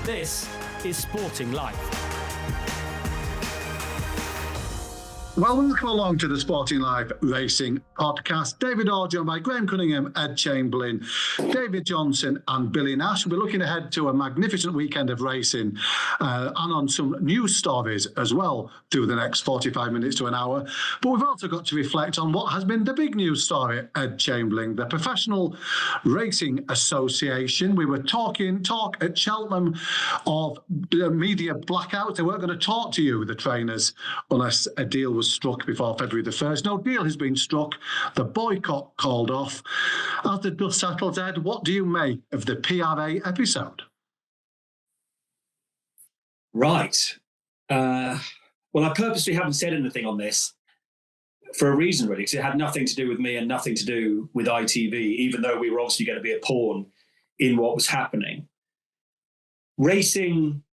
This is Sporting Life. Well, welcome along to the Sporting Life Racing podcast. David Orr, joined by Graham Cunningham, Ed Chamberlain, David Johnson and Billy Nash. We're looking ahead to a magnificent weekend of racing and on some news stories as well through the next 45 minutes to an hour. But we've also got to reflect on what has been the big news story, Ed Chamberlain, the Professional Racing Association. We were talk at Cheltenham of the media blackouts. They weren't going to talk to you, the trainers, unless a deal was struck before February the 1st. No deal has been struck. The boycott called off. As the dust settles, Ed, what do you make of the PRA episode? Right. Well, I purposely haven't said anything on this for a reason, really, because it had nothing to do with me and nothing to do with ITV, even though we were obviously going to be a pawn in what was happening. Racing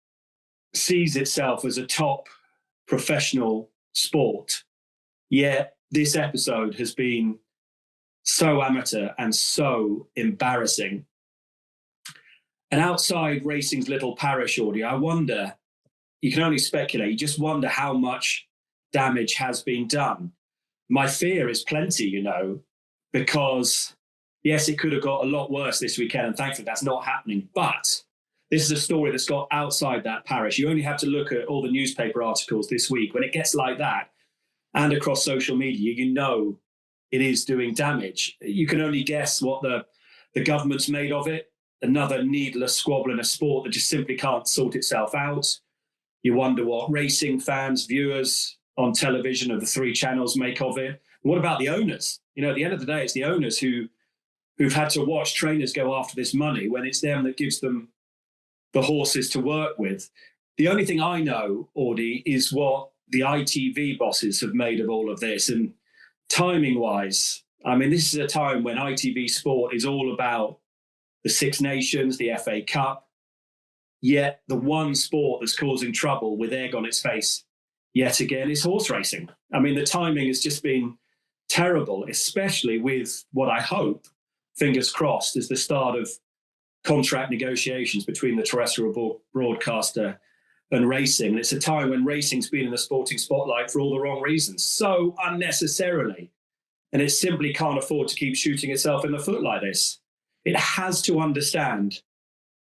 sees itself as a top professional sport, yet this episode has been so amateur and so embarrassing. And outside racing's little parish audio, I wonder, you can only speculate, you just wonder how much damage has been done. My fear is plenty, because yes, it could have got a lot worse this weekend, and thankfully that's not happening. But this is a story that's got outside that parish. You only have to look at all the newspaper articles this week. When it gets like that, and across social media, it is doing damage. You can only guess what the government's made of it. Another needless squabble in a sport that just simply can't sort itself out. You wonder what racing fans, viewers on television of the three channels make of it. What about the owners? At the end of the day, it's the owners who've had to watch trainers go after this money when it's them that gives them the horses to work with. The only thing I know, Audie, is what the ITV bosses have made of all of this. And timing-wise, this is a time when ITV Sport is all about the Six Nations, the FA Cup, yet the one sport that's causing trouble with egg on its face yet again is horse racing. The timing has just been terrible, especially with what I hope, fingers crossed, is the start of contract negotiations between the terrestrial broadcaster and racing. And it's a time when racing's been in the sporting spotlight for all the wrong reasons, so unnecessarily. And it simply can't afford to keep shooting itself in the foot like this. It has to understand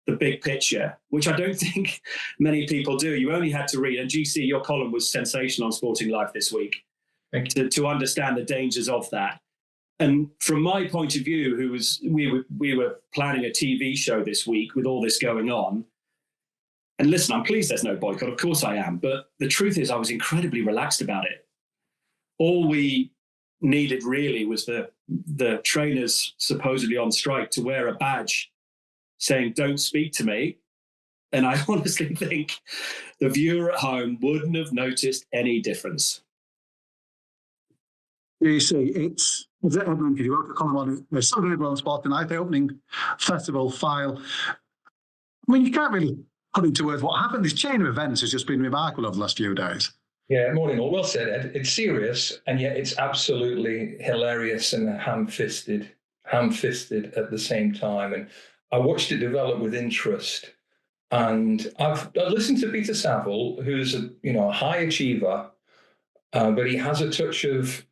the big picture, which I don't think many people do. You only had to read, and GC, your column was sensational on Sporting Life this week, to understand the dangers of that. And from my point of view, we were planning a TV show this week with all this going on. And listen, I'm pleased there's no boycott. Of course I am. But the truth is I was incredibly relaxed about it. All we needed really was the trainers supposedly on strike to wear a badge saying, "Don't speak to me." And I honestly think the viewer at home wouldn't have noticed any difference. You see, you wrote a column on it. There's something on Sporting Life, the opening festival file. You can't really put into words what happened. This chain of events has just been remarkable over the last few days. Yeah, morning all. Well said, Ed. It's serious, and yet it's absolutely hilarious and ham-fisted at the same time. And I watched it develop with interest. And I've listened to Peter Saville, who's a high achiever, but he has a touch of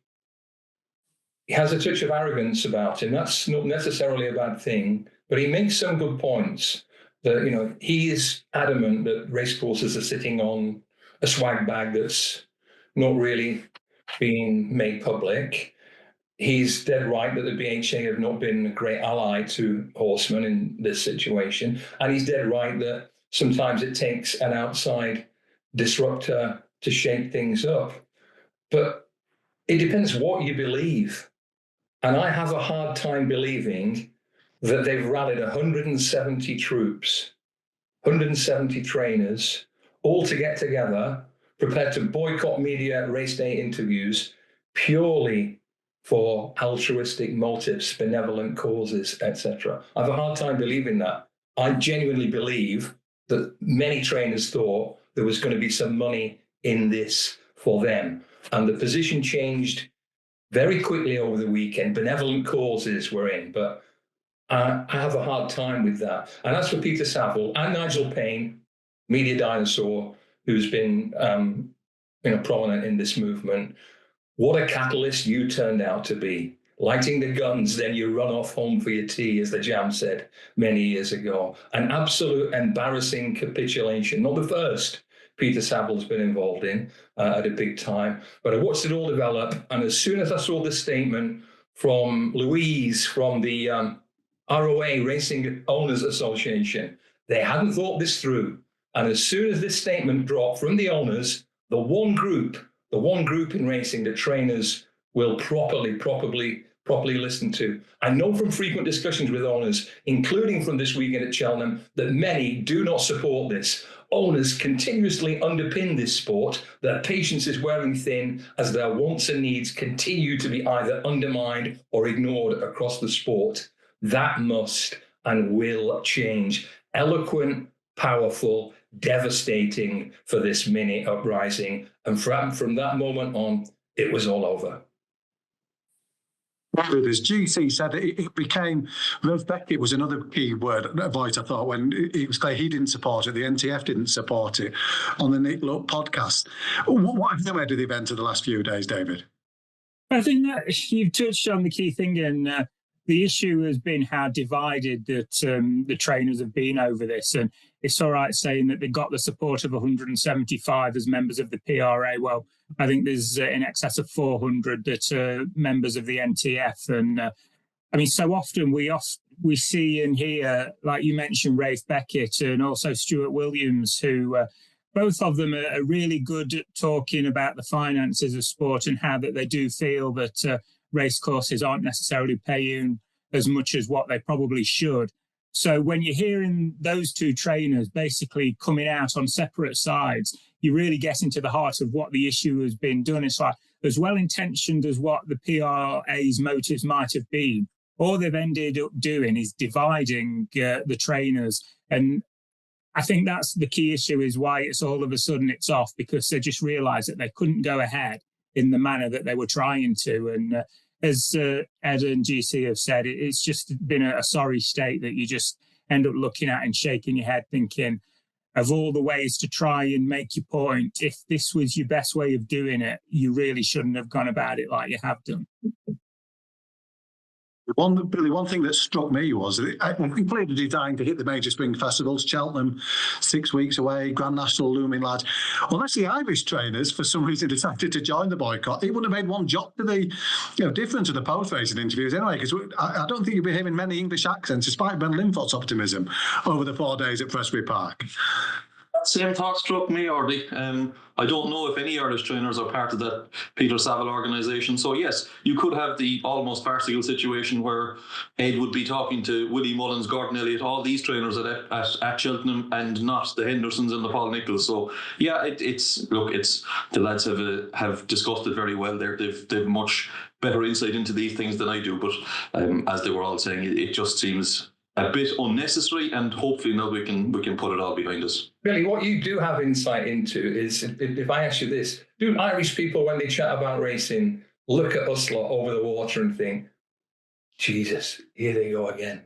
arrogance about him. That's not necessarily a bad thing, but he makes some good points. That he is adamant that racecourses are sitting on a swag bag that's not really being made public. He's dead right that the BHA have not been a great ally to horsemen in this situation. And he's dead right that sometimes it takes an outside disruptor to shake things up. But it depends what you believe. And I have a hard time believing that they've rallied 170 troops, 170 trainers, all to get together, prepared to boycott media race day interviews purely for altruistic motives, benevolent causes, etc. I have a hard time believing that. I genuinely believe that many trainers thought there was going to be some money in this for them. And the position changed very quickly over the weekend. Benevolent causes were in, but I have a hard time with that. And as for Peter Saville and Nigel Payne, media dinosaur, who's been prominent in this movement, what a catalyst you turned out to be. Lighting the guns, then you run off home for your tea, as the Jam said many years ago. An absolute embarrassing capitulation. Not the first Peter Saville's been involved in at a big time, but I watched it all develop. And as soon as I saw this statement from Louise from the ROA, Racing Owners Association, they hadn't thought this through. And as soon as this statement dropped from the owners, the one group in racing that trainers will probably listen to. I know from frequent discussions with owners, including from this weekend at Cheltenham, that many do not support this. Owners continuously underpin this sport, that patience is wearing thin as their wants and needs continue to be either undermined or ignored across the sport. That must and will change. Eloquent, powerful, devastating for this mini uprising. And from that moment on, it was all over. As GC said, it became, Ralph Beckett was another key word, voice, I thought, when it was clear he didn't support it, the NTF didn't support it on the Nick Look podcast. What have you made of the event of the last few days, David? I think that you've touched on the key thing, and the issue has been how divided that the trainers have been over this. And it's all right saying that they got the support of 175 as members of the PRA. Well, I think there's in excess of 400 that are members of the NTF. And I mean, so often we see and hear, like you mentioned, Rafe Beckett and also Stuart Williams, who both of them are really good at talking about the finances of sport and how that they do feel that race courses aren't necessarily paying as much as what they probably should. So when you're hearing those two trainers basically coming out on separate sides, you really get into the heart of what the issue has been done. It's like, as well-intentioned as what the PRA's motives might have been, all they've ended up doing is dividing the trainers. And I think that's the key issue, is why it's all of a sudden it's off, because they just realised that they couldn't go ahead in the manner that they were trying to. And as Ed and GC have said, it's just been a sorry state that you just end up looking at and shaking your head thinking, of all the ways to try and make your point, if this was your best way of doing it, you really shouldn't have gone about it like you have done. Billy, one thing that struck me was that I completely designed to hit the major spring festivals, Cheltenham, 6 weeks away, Grand National looming large. Unless the Irish trainers, for some reason, decided to join the boycott, it wouldn't have made one jot to the difference of the post-racing interviews anyway, because I don't think you'll be hearing many English accents, despite Ben Linford's optimism over the 4 days at Prestbury Park. Same thought struck me, Orly. I don't know if any Irish trainers are part of that Peter Saville organisation. So yes, you could have the almost farcical situation where Ed would be talking to Willie Mullins, Gordon Elliott, all these trainers at Cheltenham, and not the Hendersons and the Paul Nichols. So yeah, it's the lads have discussed it very well there. They've much better insight into these things than I do. But as they were all saying, it just seems a bit unnecessary, and hopefully now we can put it all behind us. Billy, what you do have insight into is, if I ask you this, do Irish people, when they chat about racing, look at us lot over the water and think, Jesus, here they go again?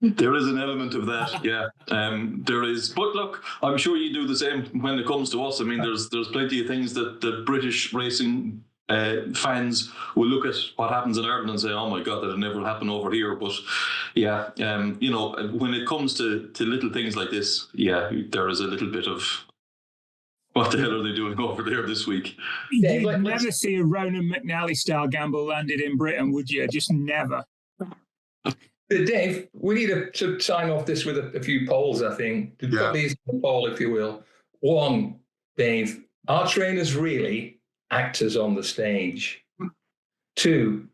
There is an element of that, yeah. There is, but look, I'm sure you do the same when it comes to us. I mean, there's plenty of things that the British racing fans will look at what happens in Ireland and say, oh my God, that'll never happen over here. But yeah, when it comes to little things like this, yeah, there is a little bit of, what the hell are they doing over there this week? You'd never see a Ronan McNally style gamble landed in Britain, would you? Just never. Dave, we need to sign off this with a few polls, I think. Put these in the poll, if you will. 1, Dave, are trainers really actors on the stage? 2,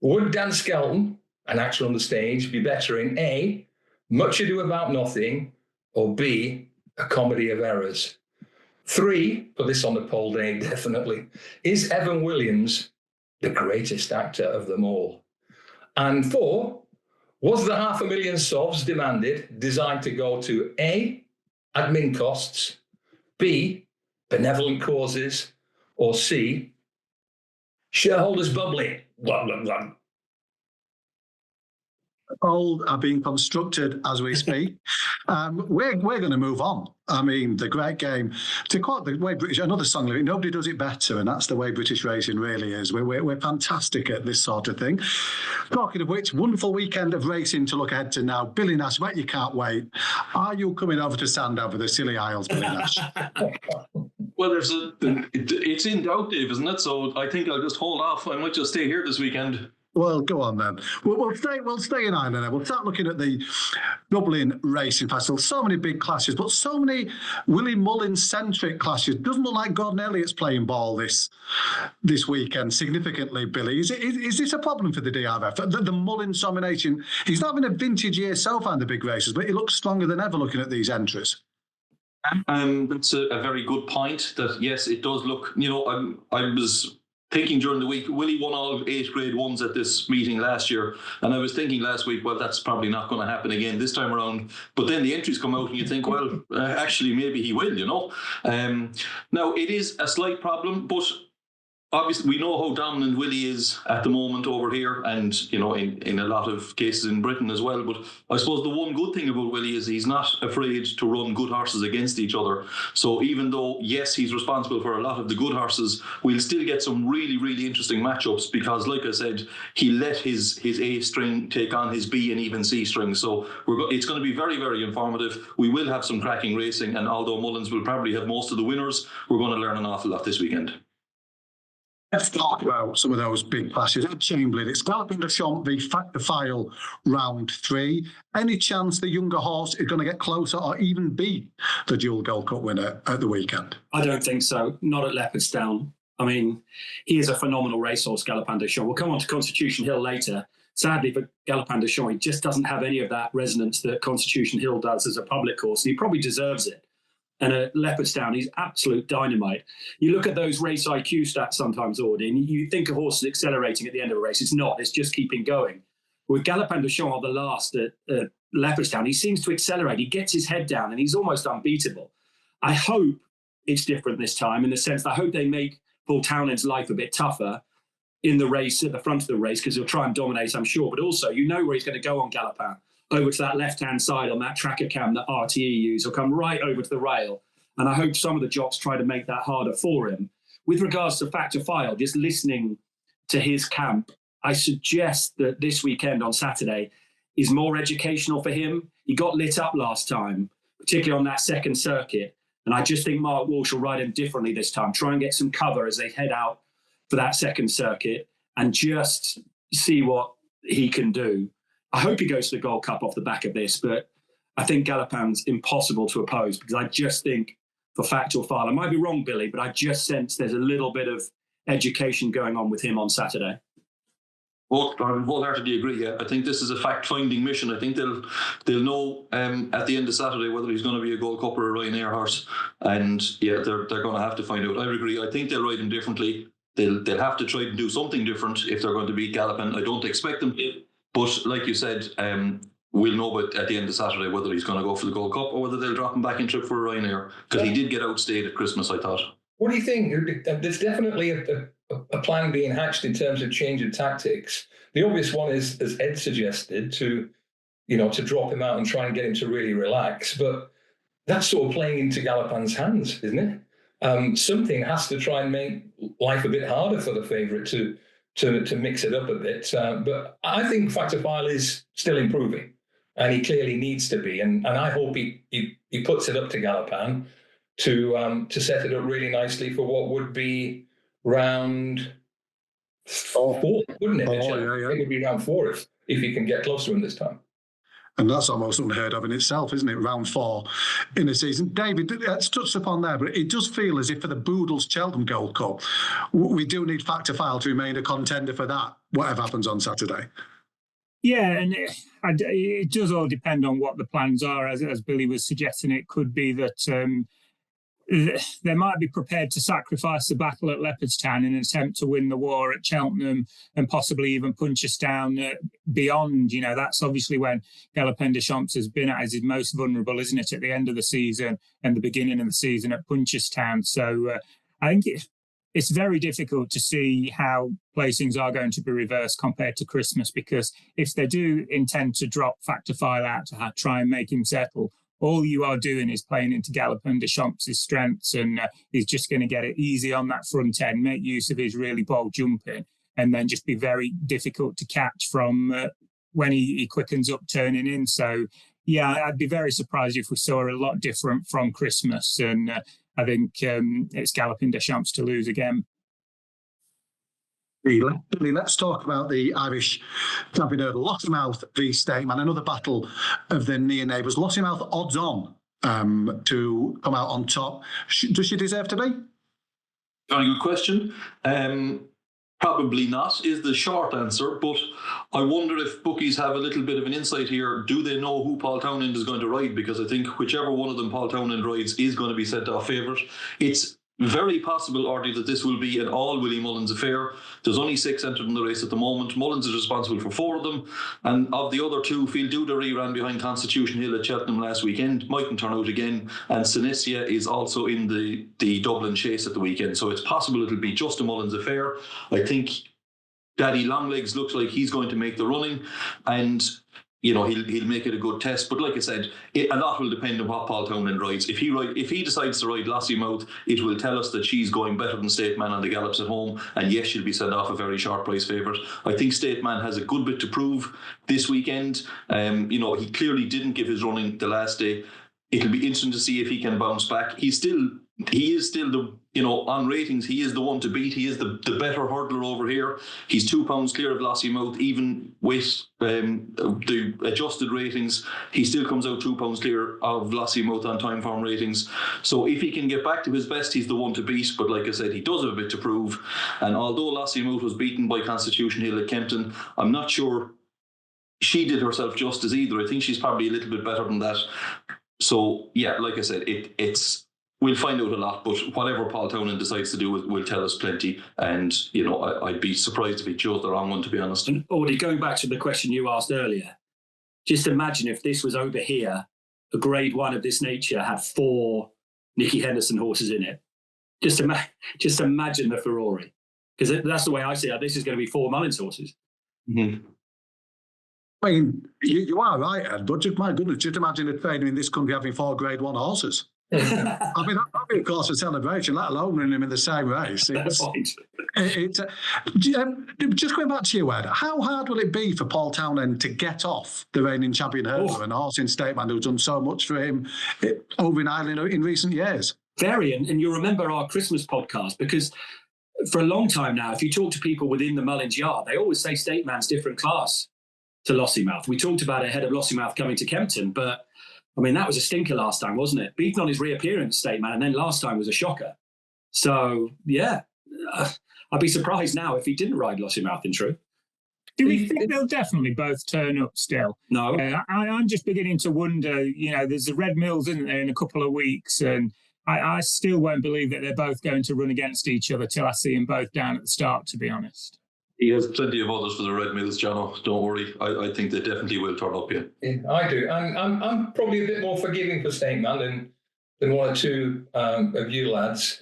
would Dan Skelton, an actor on the stage, be better in A, Much Ado About Nothing, or B, A Comedy of Errors? 3, put this on the poll, Dave, definitely, is Evan Williams the greatest actor of them all? And 4, was the 500,000 sovs demanded designed to go to A, admin costs, B, benevolent causes, or C, shareholders bubbly? Blah, blah, blah. All are being constructed as we speak. We're going to move on. I mean, the great game. To quote the way British, another song lyric, nobody does it better, and that's the way British racing really is. We're fantastic at this sort of thing. Talking of which, wonderful weekend of racing to look ahead to now. Billy Nash, bet you can't wait. Are you coming over to Sandown for the Scilly Isles, Billy Nash? Well, it's in doubt, Dave, isn't it? So I think I'll just hold off. I might just stay here this weekend. Well, go on then. We'll stay in Ireland then. We'll start looking at the Dublin Racing Festival. So many big clashes, but so many Willie Mullins-centric clashes. Doesn't look like Gordon Elliott's playing ball this weekend significantly, Billy. Is this a problem for the DRF? The Mullins domination, he's not having a vintage year so far in the big races, but he looks stronger than ever looking at these entries. That's a very good point. That yes, it does look. I was thinking during the week, Willie won all 8 Grade 1s at this meeting last year, and I was thinking last week, well, that's probably not going to happen again this time around. But then the entries come out, and you think, well, actually, maybe he will. Now it is a slight problem, but obviously, we know how dominant Willie is at the moment over here, and in a lot of cases in Britain as well. But I suppose the one good thing about Willie is he's not afraid to run good horses against each other. So even though, yes, he's responsible for a lot of the good horses, we'll still get some really, really interesting matchups because, like I said, he let his A string take on his B and even C string. So it's going to be very, very informative. We will have some cracking racing, and although Mullins will probably have most of the winners, we're going to learn an awful lot this weekend. Let's talk about some of those big clashes. Ed Chamberlain, it's Galloping de Champ v Factor File round 3. Any chance the younger horse is going to get closer or even beat the dual Gold Cup winner at the weekend? I don't think so. Not at Leopardstown. I mean, he is a phenomenal racehorse, Galloping de Champ. We'll come on to Constitution Hill later. Sadly, for Galloping de Champ, he just doesn't have any of that resonance that Constitution Hill does as a public horse. And he probably deserves it. And at Leopardstown, he's absolute dynamite. You look at those race IQ stats sometimes, Audie, and you think a horse is accelerating at the end of a race. It's not. It's just keeping going. With Galloping de Champ, the last at Leopardstown, he seems to accelerate. He gets his head down, and he's almost unbeatable. I hope it's different this time in the sense that I hope they make Paul Townend's life a bit tougher in the race, at the front of the race, because he'll try and dominate, I'm sure. But also, where he's going to go on Gallopin. Over to that left-hand side on that tracker cam that RTE use. He'll come right over to the rail. And I hope some of the jocks try to make that harder for him. With regards to Factor File, just listening to his camp, I suggest that this weekend on Saturday is more educational for him. He got lit up last time, particularly on that second circuit. And I just think Mark Walsh will ride him differently this time. Try and get some cover as they head out for that second circuit and just see what he can do. I hope he goes to the Gold Cup off the back of this, but I think Gallopin's impossible to oppose because I just think for Factor File, I might be wrong, Billy, but I just sense there's a little bit of education going on with him on Saturday. Well, I wholeheartedly agree. Yeah, I think this is a fact-finding mission. I think they'll know at the end of Saturday whether he's going to be a Gold Cup or a Ryanair horse, and yeah, they're going to have to find out. I agree. I think they'll ride him differently. They'll have to try and do something different if they're going to beat Gallopin. I don't expect them to. But like you said, we'll know at the end of Saturday whether he's going to go for the Gold Cup or whether they'll drop him back in trip for a Ryanair, because he did get outstayed at Christmas, I thought. What do you think? There's definitely a plan being hatched in terms of change of tactics. The obvious one is, as Ed suggested, to drop him out and try and get him to really relax. But that's sort of playing into Gallopin's hands, isn't it? Something has to try and make life a bit harder for the favourite to mix it up a bit. But I think Factor File is still improving, and he clearly needs to be. And I hope he puts it up to Gallopin to set it up really nicely for what would be round 4, wouldn't it? Yeah. It would be round 4 if he can get close to him this time. And that's almost unheard of in itself, isn't it? Round 4 in a season. David, it's touched upon there, but it does feel as if for the Boodles Cheltenham Gold Cup, we do need Factor File to remain a contender for that, whatever happens on Saturday. Yeah, and it does all depend on what the plans are. As Billy was suggesting, it could be that they might be prepared to sacrifice the battle at Leopardstown in an attempt to win the war at Cheltenham and possibly even Punchestown beyond. That's obviously when Gallopin de Champs has been at his most vulnerable, isn't it, at the end of the season and the beginning of the season at Punchestown. So I think it's very difficult to see how placings are going to be reversed compared to Christmas, because if they do intend to drop Factor File out to try and make him settle, all you are doing is playing into Galopin Deschamps' strengths, and he's just going to get it easy on that front end, make use of his really bold jumping, and then just be very difficult to catch from when he quickens up turning in. So, yeah, I'd be very surprised if we saw a lot different from Christmas, and I think it's Galopin Deschamps to lose again. Billy, let's talk about the Irish champion hurdle. Lossiemouth v Stateman, another battle of the near neighbours. Lossiemouth odds on to come out on top. Does she deserve to be? Very good question. Probably not is the short answer, but I wonder if bookies have a little bit of an insight here. Do they know who Paul Townend is going to ride? Because I think whichever one of them Paul Townend rides is going to be sent off favourite. It's very possible, Artie, that this will be an all Willie Mullins affair. There's only 6 entered in the race at the moment. Mullins is responsible for 4 of them, and of the other 2, Field Dudery ran behind Constitution Hill at Cheltenham last weekend, mightn't turn out again, and Synestia is also in the Dublin Chase at the weekend, so it's possible it'll be just a Mullins affair. I think Daddy Longlegs looks like he's going to make the running, and he'll make it a good test. But like I said, a lot will depend on what Paul Townend rides. If he decides to ride Lossiemouth, it will tell us that she's going better than State Man on the gallops at home. And yes, she'll be sent off a very short price favourite. I think State Man has a good bit to prove this weekend. He clearly didn't give his running the last day. It'll be interesting to see if he can bounce back. He is still the, on ratings, he is the one to beat. He is the better hurdler over here. He's 2 pounds clear of Lossiemouth, even with the adjusted ratings. He still comes out 2 pounds clear of Lossiemouth on time form ratings. So if he can get back to his best, he's the one to beat. But like I said, he does have a bit to prove. And although Lossiemouth was beaten by Constitution Hill at Kempton, I'm not sure she did herself justice either. I think she's probably a little bit better than that. So, yeah, like I said, it's we'll find out a lot, but whatever Paul Townend decides to do will tell us plenty. And, I'd be surprised if he chose the wrong one, to be honest. And Audie, going back to the question you asked earlier, just imagine if this was over here, a Grade 1 of this nature had 4 Nicky Henderson horses in it. Just imagine the Ferrari. Because that's the way I see it. This is going to be 4 Mullins horses. Mm-hmm. I mean, you are right, Ed, but my goodness, just imagine a trainer in this country having 4 Grade 1 horses. I mean, that'd be, of course, a celebration, let alone running them in the same race. Just going back to you, Ed, how hard will it be for Paul Townend to get off the reigning champion hurdler and a horse in Stateman who's done so much for him over in Ireland in recent years? Very, and you'll remember our Christmas podcast, because for a long time now, if you talk to people within the Mullins yard, they always say Stateman's different class to Lossiemouth. We talked about it ahead of Lossiemouth coming to Kempton, but I mean, that was a stinker last time, wasn't it? Beaten on his reappearance, Stateman, and then last time was a shocker. So, yeah, I'd be surprised now if he didn't ride Lossiemouth in truth. Do we think they'll definitely both turn up still? No. I'm just beginning to wonder, there's the Red Mills, isn't there, in a couple of weeks, and I still won't believe that they're both going to run against each other till I see them both down at the start, to be honest. He has plenty of others for the Red Mills, Jono. Don't worry. I think they definitely will turn up, yeah. I do. I'm probably a bit more forgiving for Stateman than 1 or 2 of you lads.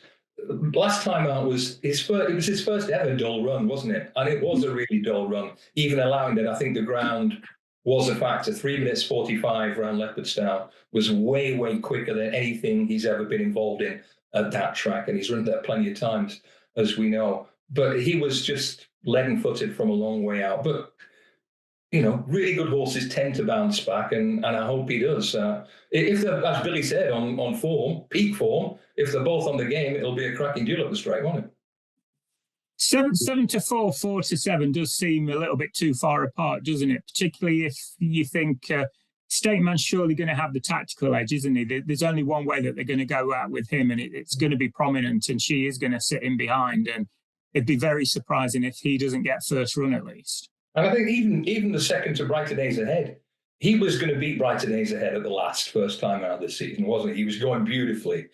Last time out was his first ever dull run, wasn't it? And it was a really dull run, even allowing that I think the ground was a factor. 3 minutes 45 around Leopardstown was way, way quicker than anything he's ever been involved in at that track. And he's run there plenty of times, as we know. But he was just leaden-footed from a long way out. But, really good horses tend to bounce back, and I hope he does. If they're, as Billy said, on form, peak form, if they're both on the game, it'll be a cracking duel at the straight, won't it? 7 to 4, 4 to 7 does seem a little bit too far apart, doesn't it? Particularly if you think Stateman's surely going to have the tactical edge, isn't he? There's only one way that they're going to go out with him, and it's going to be prominent, and she is going to sit in behind, and it'd be very surprising if he doesn't get first run at least. And I think even the second to Brighter Days Ahead, he was going to beat Brighter Days Ahead at the first time out this season, wasn't he? He was going beautifully,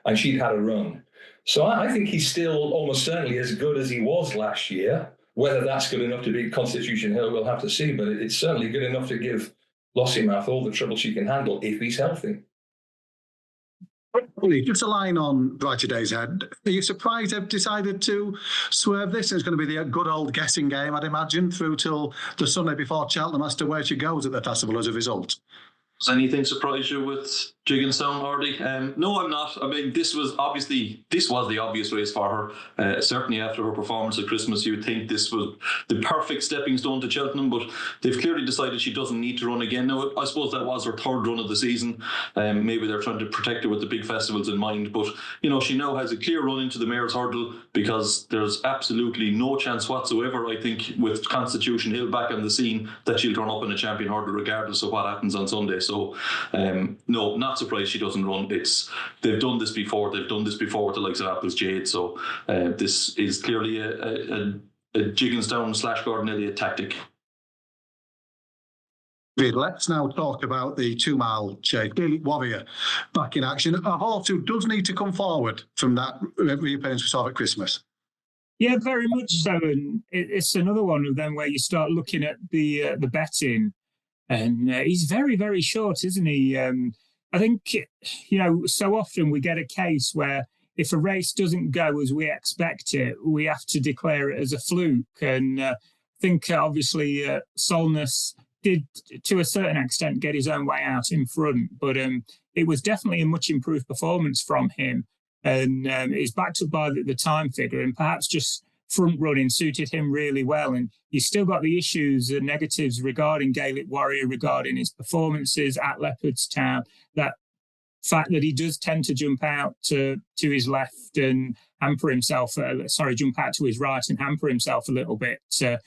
and she'd had a run. So I think he's still almost certainly as good as he was last year. Whether that's good enough to beat Constitution Hill, we'll have to see, but it's certainly good enough to give Lossiemouth all the trouble she can handle if he's healthy. Just a line on Brighter Days Ahead. Are you surprised they've decided to swerve this? It's going to be the good old guessing game, I'd imagine, through till the Sunday before Cheltenham as to where she goes at the festival as a result. Does anything surprise you with Jigginstown, Hardy? No, I'm not. I mean, this was the obvious race for her. Certainly after her performance at Christmas, you would think this was the perfect stepping stone to Cheltenham, but they've clearly decided she doesn't need to run again. Now, I suppose that was her third run of the season. Maybe they're trying to protect her with the big festivals in mind, but, she now has a clear run into the Mayor's Hurdle because there's absolutely no chance whatsoever, I think, with Constitution Hill back on the scene, that she'll turn up in a champion hurdle regardless of what happens on Sunday. So, no, not surprised she doesn't run. They've done this before. They've done this before with the likes of Apple's Jade. So this is clearly a Jigginstown / Gordon Elliott tactic. Let's now talk about the 2 mile chase. Gaelic Warrior back in action. A horse who does need to come forward from that reappearance we saw at Christmas. Yeah, very much so. And it's another one of them where you start looking at the betting. And he's very, very short, isn't he? I think, so often we get a case where if a race doesn't go as we expect it, we have to declare it as a fluke. And I think, obviously, Solness did, to a certain extent, get his own way out in front. But it was definitely a much improved performance from him. And it's backed up by the time figure, and perhaps just front running suited him really well. And he's still got the issues and negatives regarding Gaelic Warrior, regarding his performances at Leopardstown, that fact that he does tend to jump out to his left and hamper himself, jump out to his right and hamper himself a little bit. So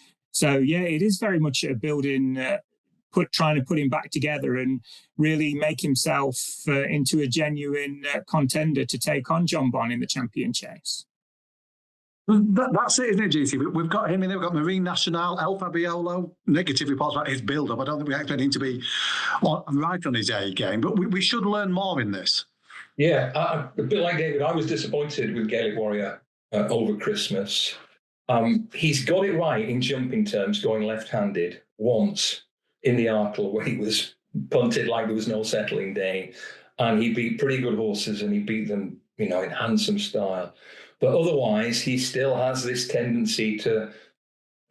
yeah, it is very much a building, trying to put him back together and really make himself into a genuine contender to take on John Bon in the champion chase. That's it, isn't it, GC? We've got him in there. We've got Marine Nationale, El Fabiolo. Negative reports about his build-up. I don't think we expect him to be right on his A game, but we should learn more in this. Yeah, a bit like David, I was disappointed with Gaelic Warrior over Christmas. He's got it right in jumping terms, going left-handed once in the Arkle where he was punted like there was no settling day. And he beat pretty good horses, and he beat them, in handsome style. But otherwise, he still has this tendency to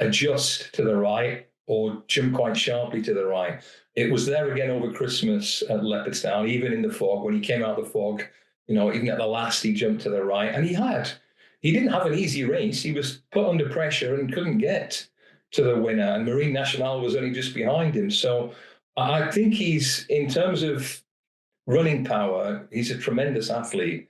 adjust to the right or jump quite sharply to the right. It was there again over Christmas at Leopardstown, even in the fog. When he came out of the fog, even at the last, he jumped to the right. And he didn't have an easy race. He was put under pressure and couldn't get to the winner. And Marine Nationale was only just behind him. So I think he's, in terms of running power, he's a tremendous athlete.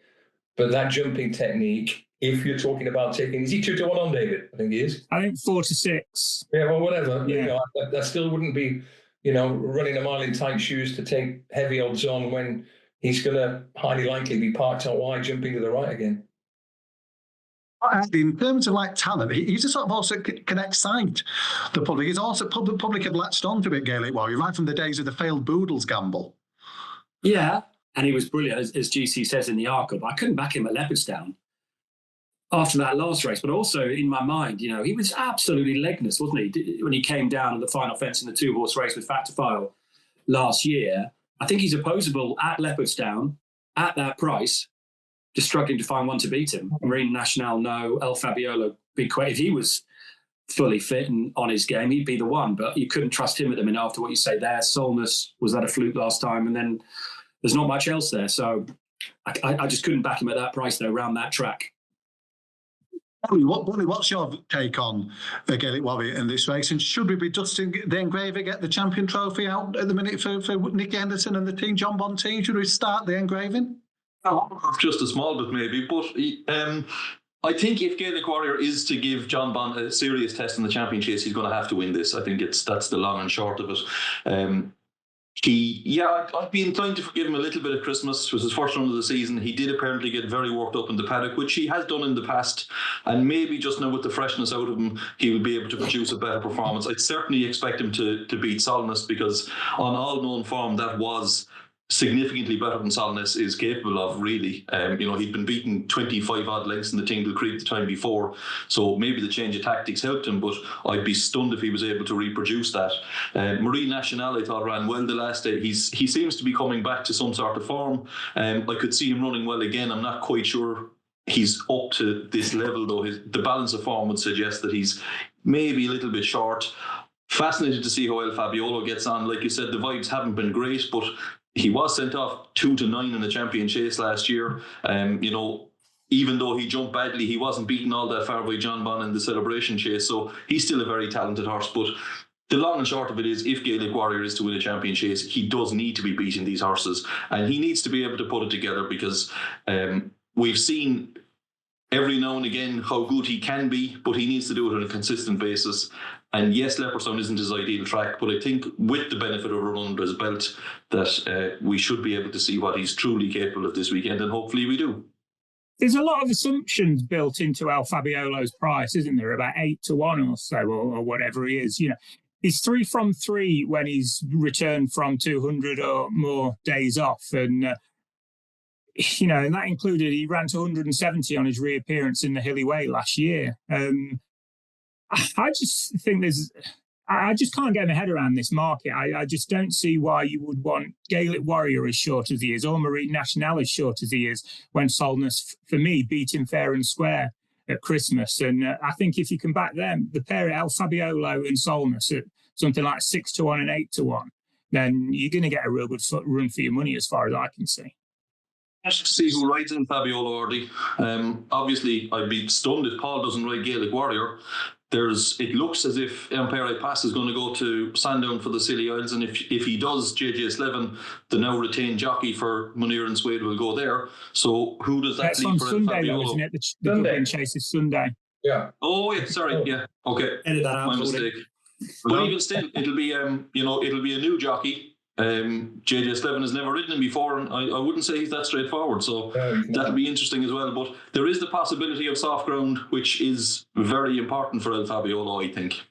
But that jumping technique, if you're talking about taking, is he 2-1 on David? I think he is. I think 4-6. Yeah, well, whatever. Yeah. That still wouldn't be, running a mile in tight shoes to take heavy odds on when he's going to highly likely be parked out wide, jumping to the right again. In terms of talent, he's a sort of also can excite the public. He's also public have latched on to it, Gaelic Warrior, right from the days of the failed Boodles gamble. Yeah, and he was brilliant, as GC says in the Arkle. But I couldn't back him at Leopardstown after that last race. But also in my mind, he was absolutely legless, wasn't he? When he came down at the final fence in the 2-horse race with Factifile last year. I think he's opposable at Leopardstown at that price. Just struggling to find one to beat him. Marine Nationale, no. El Fabiolo, if he was fully fit and on his game, he'd be the one. But you couldn't trust him at the minute after what you say there. Solness, was that a fluke last time? And then there's not much else there. So I just couldn't back him at that price, though, around that track. Bonnie, what's your take on the Gaelic Warrior in this race? And should we be dusting the engraver, get the champion trophy out at the minute for Nicky Henderson and the team, John Bon team? Should we start the engraving? Just a small bit, maybe. But I think if Gaelic Warrior is to give John Bon a serious test in the champion chase, he's going to have to win this. I think that's the long and short of it. I'd be inclined to forgive him a little bit at Christmas. It was his first run of the season. He did apparently get very worked up in the paddock, which he has done in the past. And maybe just now with the freshness out of him, he will be able to produce a better performance. I'd certainly expect him to beat Solness, because on all known form, that was significantly better than Solness is capable of, really. He'd been beaten 25 odd lengths in the Tingle Creek the time before, so maybe the change of tactics helped him, but I'd be stunned if he was able to reproduce that. Marie National, I thought, ran well the last day. He seems to be coming back to some sort of form. I could see him running well again. I'm not quite sure he's up to this level, though. The balance of form would suggest that he's maybe a little bit short. Fascinated to see how El Fabiolo gets on. Like you said, the vibes haven't been great, but he was sent off 2-9 in the champion chase last year. Even though he jumped badly, he wasn't beaten all that far by John Bonn in the celebration chase. So he's still a very talented horse. But the long and short of it is, if Gaelic Warrior is to win a champion chase, he does need to be beating these horses. And he needs to be able to put it together, because we've seen every now and again how good he can be, but he needs to do it on a consistent basis. And yes, Leopardstown isn't his ideal track, but I think with the benefit of a run under his belt, that we should be able to see what he's truly capable of this weekend, and hopefully we do. There's a lot of assumptions built into El Fabiolo's price, isn't there? About 8-1 or so, or whatever he is. He's 3 from 3 when he's returned from 200 or more days off, and and that included, he ran to 170 on his reappearance in the Hilly Way last year. I just think I just can't get my head around this market. I just don't see why you would want Gaelic Warrior as short as he is, or Marine National as short as he is, when Solness, for me, beat him fair and square at Christmas. And I think if you can back them, the pair of El Fabiolo and Solness at something like 6-1 and 8-1, then you're going to get a real good run for your money, as far as I can see. Let's see who rides in Fabiolo, Ardy. Obviously, I'd be stunned if Paul doesn't ride Gaelic Warrior. It looks as if PRA Pass is going to go to Sandown for the Scilly Isles, and if he does, JJ Slevin, the now retained jockey for Munir and Swade, will go there. So who does that leave for Sunday, Fabiolo? isn't it? The Dublin chase is Sunday. Yeah. Oh, yeah. Sorry. Yeah. Okay. Edit that out. My mistake. But even still, it'll be it'll be a new jockey. JJ Slevin has never ridden him before, and I wouldn't say he's that straightforward, so that'll be interesting as well. But there is the possibility of soft ground, which is very important for El Fabiolo, I think.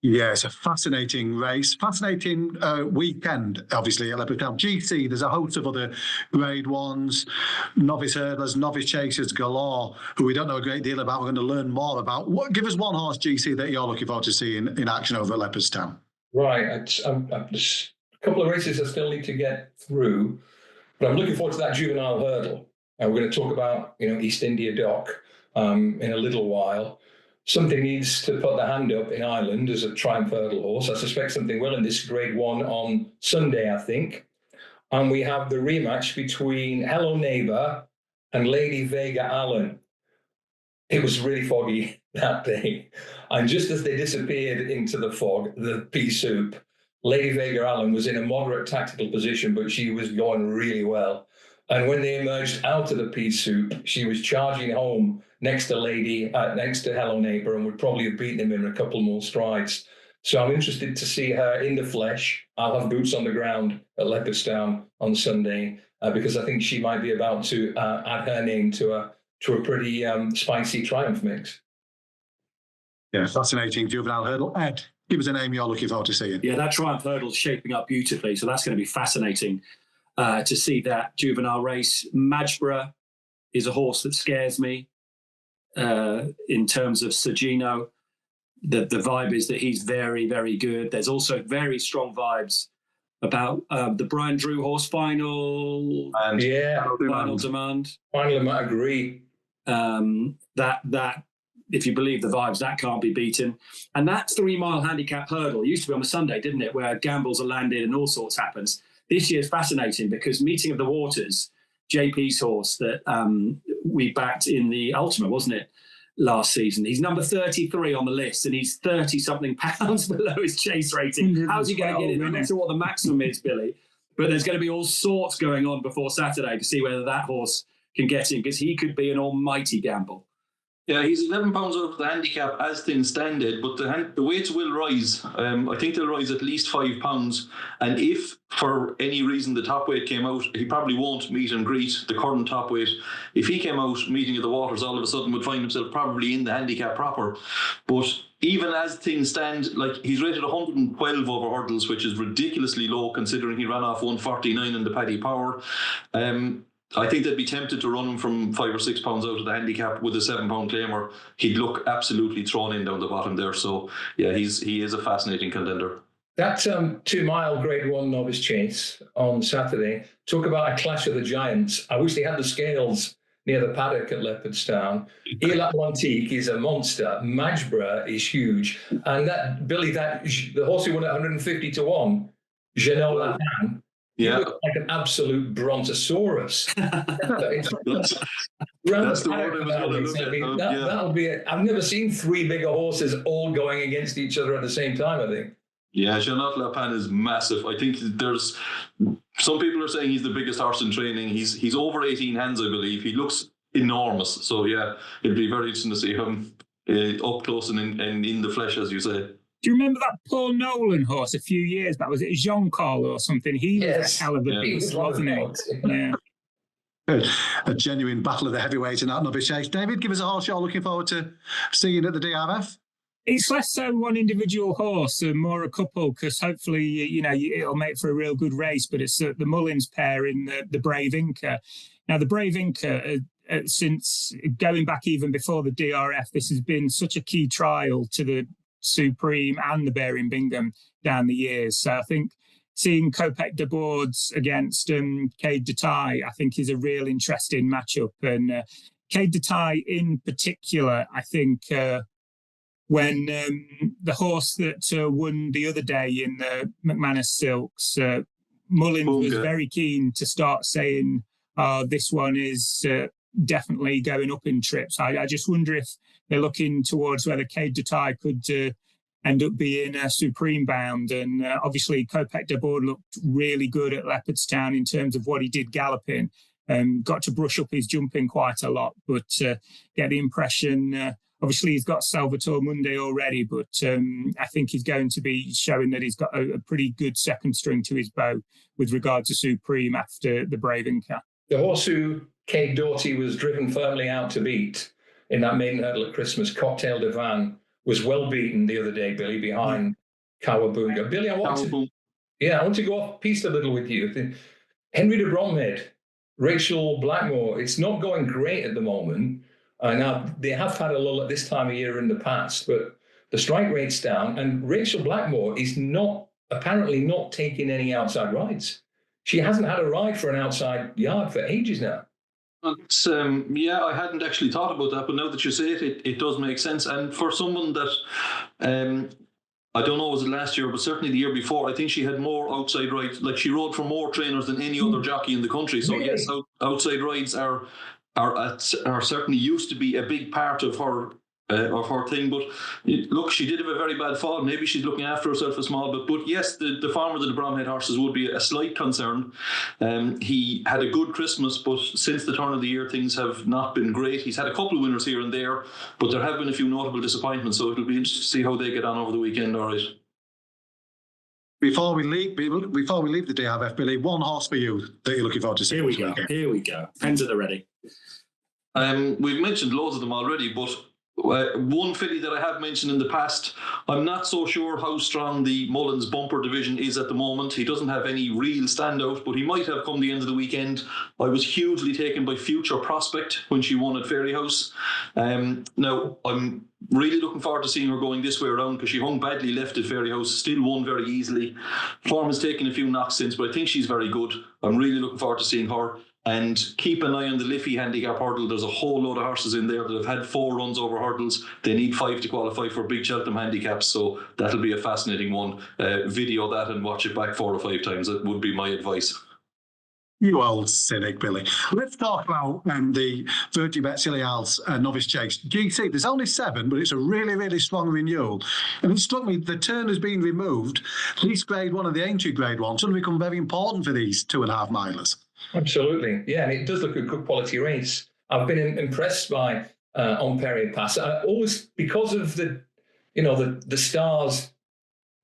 Yeah, it's a fascinating race, fascinating weekend, obviously, at Leopardstown. GC, there's a host of other grade ones, novice hurdlers, novice chasers galore, who we don't know a great deal about. We're going to learn more about. Give us one horse, GC, that you're looking forward to seeing in action over at Leopardstown. Right, there's a couple of races I still need to get through, but I'm looking forward to that juvenile hurdle. And we're going to talk about, East India Dock in a little while. Something needs to put the hand up in Ireland as a Triumph Hurdle horse. I suspect something will in this Grade 1 on Sunday, I think. And we have the rematch between Hello Neighbour and Lady Vega Allen. It was really foggy that day. And just as they disappeared into the fog, the pea soup, Lady Vega Allen was in a moderate tactical position, but she was going really well. And when they emerged out of the pea soup, she was charging home next to Hello Neighbour, and would probably have beaten him in a couple more strides. So I'm interested to see her in the flesh. I'll have boots on the ground at Leopardstown on Sunday, because I think she might be about to add her name to a pretty spicy Triumph mix. Yeah, fascinating juvenile hurdle. Ed, give us a name you're looking forward to seeing. Yeah, that Triumph hurdle's shaping up beautifully, so that's going to be fascinating to see that juvenile race. Majborough is a horse that scares me in terms of Sergino. The vibe is that he's very, very good. There's also very strong vibes about the Brian Drew horse Final Demand. Finally, I agree. That if you believe the vibes, that can't be beaten. And that 3 mile handicap hurdle used to be on a Sunday, didn't it? Where gambles are landed and all sorts happens. This year's fascinating because Meeting of the Waters, JP's horse that we backed in the Ultima, wasn't it, last season? He's number 33 on the list, and he's 30-something pounds below his chase rating. How's he going to get in? I'm not sure what the maximum is, Billy. But there's going to be all sorts going on before Saturday to see whether that horse can get in, because he could be an almighty gamble. Yeah, he's 11 pounds out of the handicap as things stand, Ed, but the weights will rise. I think they'll rise at least 5 pounds. And if for any reason the top weight came out, he probably won't meet and greet the current top weight. If he came out meeting at the Waters, all of a sudden would find himself probably in the handicap proper. But even as things stand, like, he's rated 112 over hurdles, which is ridiculously low considering he ran off 149 in the Paddy Power. I think they'd be tempted to run him from 5 or 6 pounds out of the handicap with a 7 pound claimer. He'd look absolutely thrown in down the bottom there. So yeah, he is a fascinating contender. That 2 mile Grade 1 novice chase on Saturday, talk about a clash of the giants. I wish they had the scales near the paddock at Leopardstown. Il Atlantique is a monster. Majbra is huge. And that Billy, the horse who won at 150 to 1, Janelle Lapin, yeah, he looked like an absolute brontosaurus. That's the word I was going to look at. That'll be it. I've never seen 3 bigger horses all going against each other at the same time, I think. Yeah, Janot Lapin is massive. I think there's some people are saying he's the biggest horse in training. He's over 18 hands, I believe. He looks enormous. So yeah, it'll be very interesting to see him up close and in the flesh, as you say. Do you remember that Paul Nolan horse a few years back? Was it Jean Carl or something? He was a hell of a beast, wasn't he? Yeah. A genuine battle of the heavyweights in that novice chase. David, give us a horse you're looking forward to seeing at the DRF. It's less so one individual horse and more a couple, because hopefully, it'll make for a real good race. But it's the Mullins pair in the Brave Inca. Now, the Brave Inca, since going back even before the DRF, this has been such a key trial to the Supreme and the Bear in Bingham down the years. So I think seeing Kopek de Boards against Cade de Tai, I think, is a real interesting matchup. And Cade de Tai in particular, I think, when the horse that won the other day in the McManus Silks, Mullins was very keen to start saying, this one is definitely going up in trips. I just wonder if they're looking towards whether Cade de Tai could end up being supreme bound. And obviously, Kopek de Board looked really good at Leopardstown in terms of what he did galloping. Got to brush up his jumping quite a lot, but get the impression... obviously, he's got Salvatore Mundi already, but I think he's going to be showing that he's got a pretty good second string to his bow with regard to Supreme after the Brave Inca. The horse who Kate Doughty was driven firmly out to beat in that maiden hurdle at Christmas, Cocktail de Van, was well beaten the other day, Billy, behind Kawabunga. Billy, I want to go off piste a little with you. Henry de Bromhead, Rachel Blackmore, it's not going great at the moment. Now, they have had a lull at this time of year in the past, but the strike rate's down, and Rachel Blackmore is apparently not taking any outside rides. She hasn't had a ride for an outside yard for ages now. It's, I hadn't actually thought about that, but now that you say it, it does make sense. And for someone that, I don't know, was it last year, but certainly the year before, I think she had more outside rides. Like, she rode for more trainers than any other jockey in the country. So yes, outside rides are certainly used to be a big part of her thing. But look, she did have a very bad fall. Maybe she's looking after herself a small bit. But yes, the farmer of the Bromhead horses would be a slight concern. He had a good Christmas, but since the turn of the year, things have not been great. He's had a couple of winners here and there, but there have been a few notable disappointments. So it'll be interesting to see how they get on over the weekend. All right. Before we leave the DRF, Billy, one horse for you that you're looking forward to seeing. Here we go. Pens at the ready. We've mentioned loads of them already, but one filly that I have mentioned in the past, I'm not so sure how strong the Mullins bumper division is at the moment. He doesn't have any real standout, but he might have come the end of the weekend. I was hugely taken by Future Prospect when she won at Fairyhouse. Now, I'm really looking forward to seeing her going this way around, because she hung badly left at Fairyhouse, still won very easily. Form has taken a few knocks since, but I think she's very good. I'm really looking forward to seeing her. And keep an eye on the Liffey handicap hurdle. There's a whole load of horses in there that have had 4 runs over hurdles. They need 5 to qualify for Big Cheltenham handicaps, so that'll be a fascinating one. Video that and watch it back 4 or 5 times. That would be my advice. You old cynic, Billy. Let's talk about the Virtue Bet Silly Al's novice chase. GC, there's only 7, but it's a really, really strong renewal. And it struck me, the turn has been removed. Least grade 1 and the entry grade 1 suddenly become very important for these 2.5 milers. Absolutely. Yeah, and it does look a good quality race. I've been impressed by on PRA Pass. Always because of the stars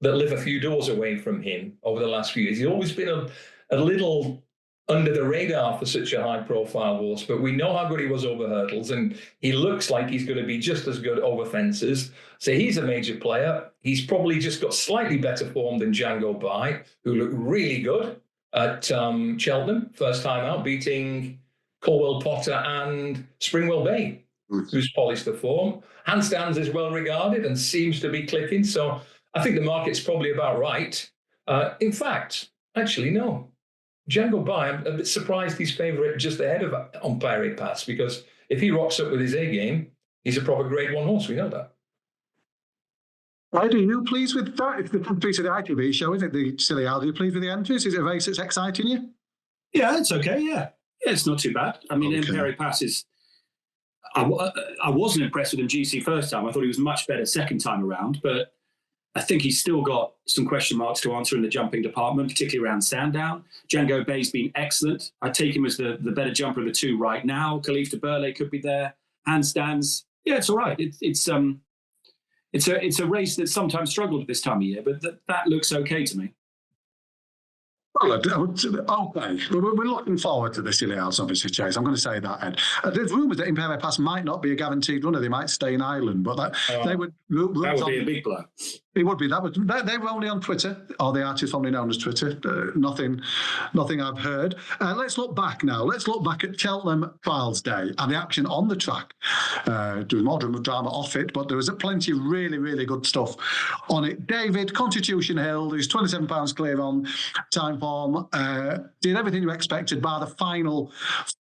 that live a few doors away from him over the last few years. He's always been a little under the radar for such a high-profile horse, but we know how good he was over hurdles, and he looks like he's going to be just as good over fences. So he's a major player. He's probably just got slightly better form than Django Bai, who looked really good at Cheltenham, first time out, beating Colwell Potter and Springwell Bay, who's polished the form. Handstands is well regarded and seems to be clicking. So I think the market's probably about right. In fact, actually, no. Django Bai, I'm a bit surprised he's favourite just ahead of on PRA Pass, because if he rocks up with his A game, he's a proper Grade 1 horse. We know that. Are you pleased with that? If the piece of the ITV show, is it the Silly Owl? Are you pleased with the entries? Is it a race that's exciting you? Yeah, it's okay. Yeah, it's not too bad. I mean, Okay. PRA Pass is. I wasn't impressed with him GC first time. I thought he was much better second time around, but I think he's still got some question marks to answer in the jumping department, particularly around Sandown. Django Bay's been excellent. I take him as the better jumper of the two right now. Khalif de Burle could be there. Handstands, yeah, it's all right. It's a race that sometimes struggled at this time of year, but that looks okay to me. Well, okay. We're looking forward to the Silly Owls, obviously, Chase. I'm going to say that, Ed. There's rumours that Imperial Pass might not be a guaranteed runner. They might stay in Ireland, but they would. That would be a big blow. It would be. They were only on Twitter, or the artist formerly known as Twitter. Nothing I've heard. Let's look back now. Let's look back at Cheltenham Trials Day and the action on the track. There was more drama off it, but there was plenty of really, really good stuff on it. David, Constitution Hill, who's £27 clear on time form, did everything you expected bar the final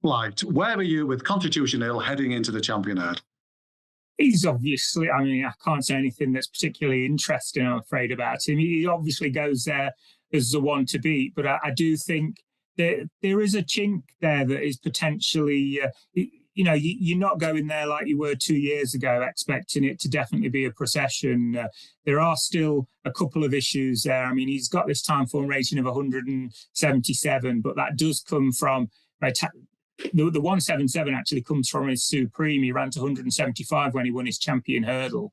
flight. Where were you with Constitution Hill heading into the champion hurdle? He's obviously, I mean, I can't say anything that's particularly interesting, I'm afraid, about him. He obviously goes there as the one to beat, but I do think that there is a chink there that is potentially, you're not going there like you were 2 years ago, expecting it to definitely be a procession. There are still a couple of issues there. I mean, he's got this time form rating of 177, but that does come from... The 177 actually comes from his Supreme. He ran to 175 when he won his champion hurdle.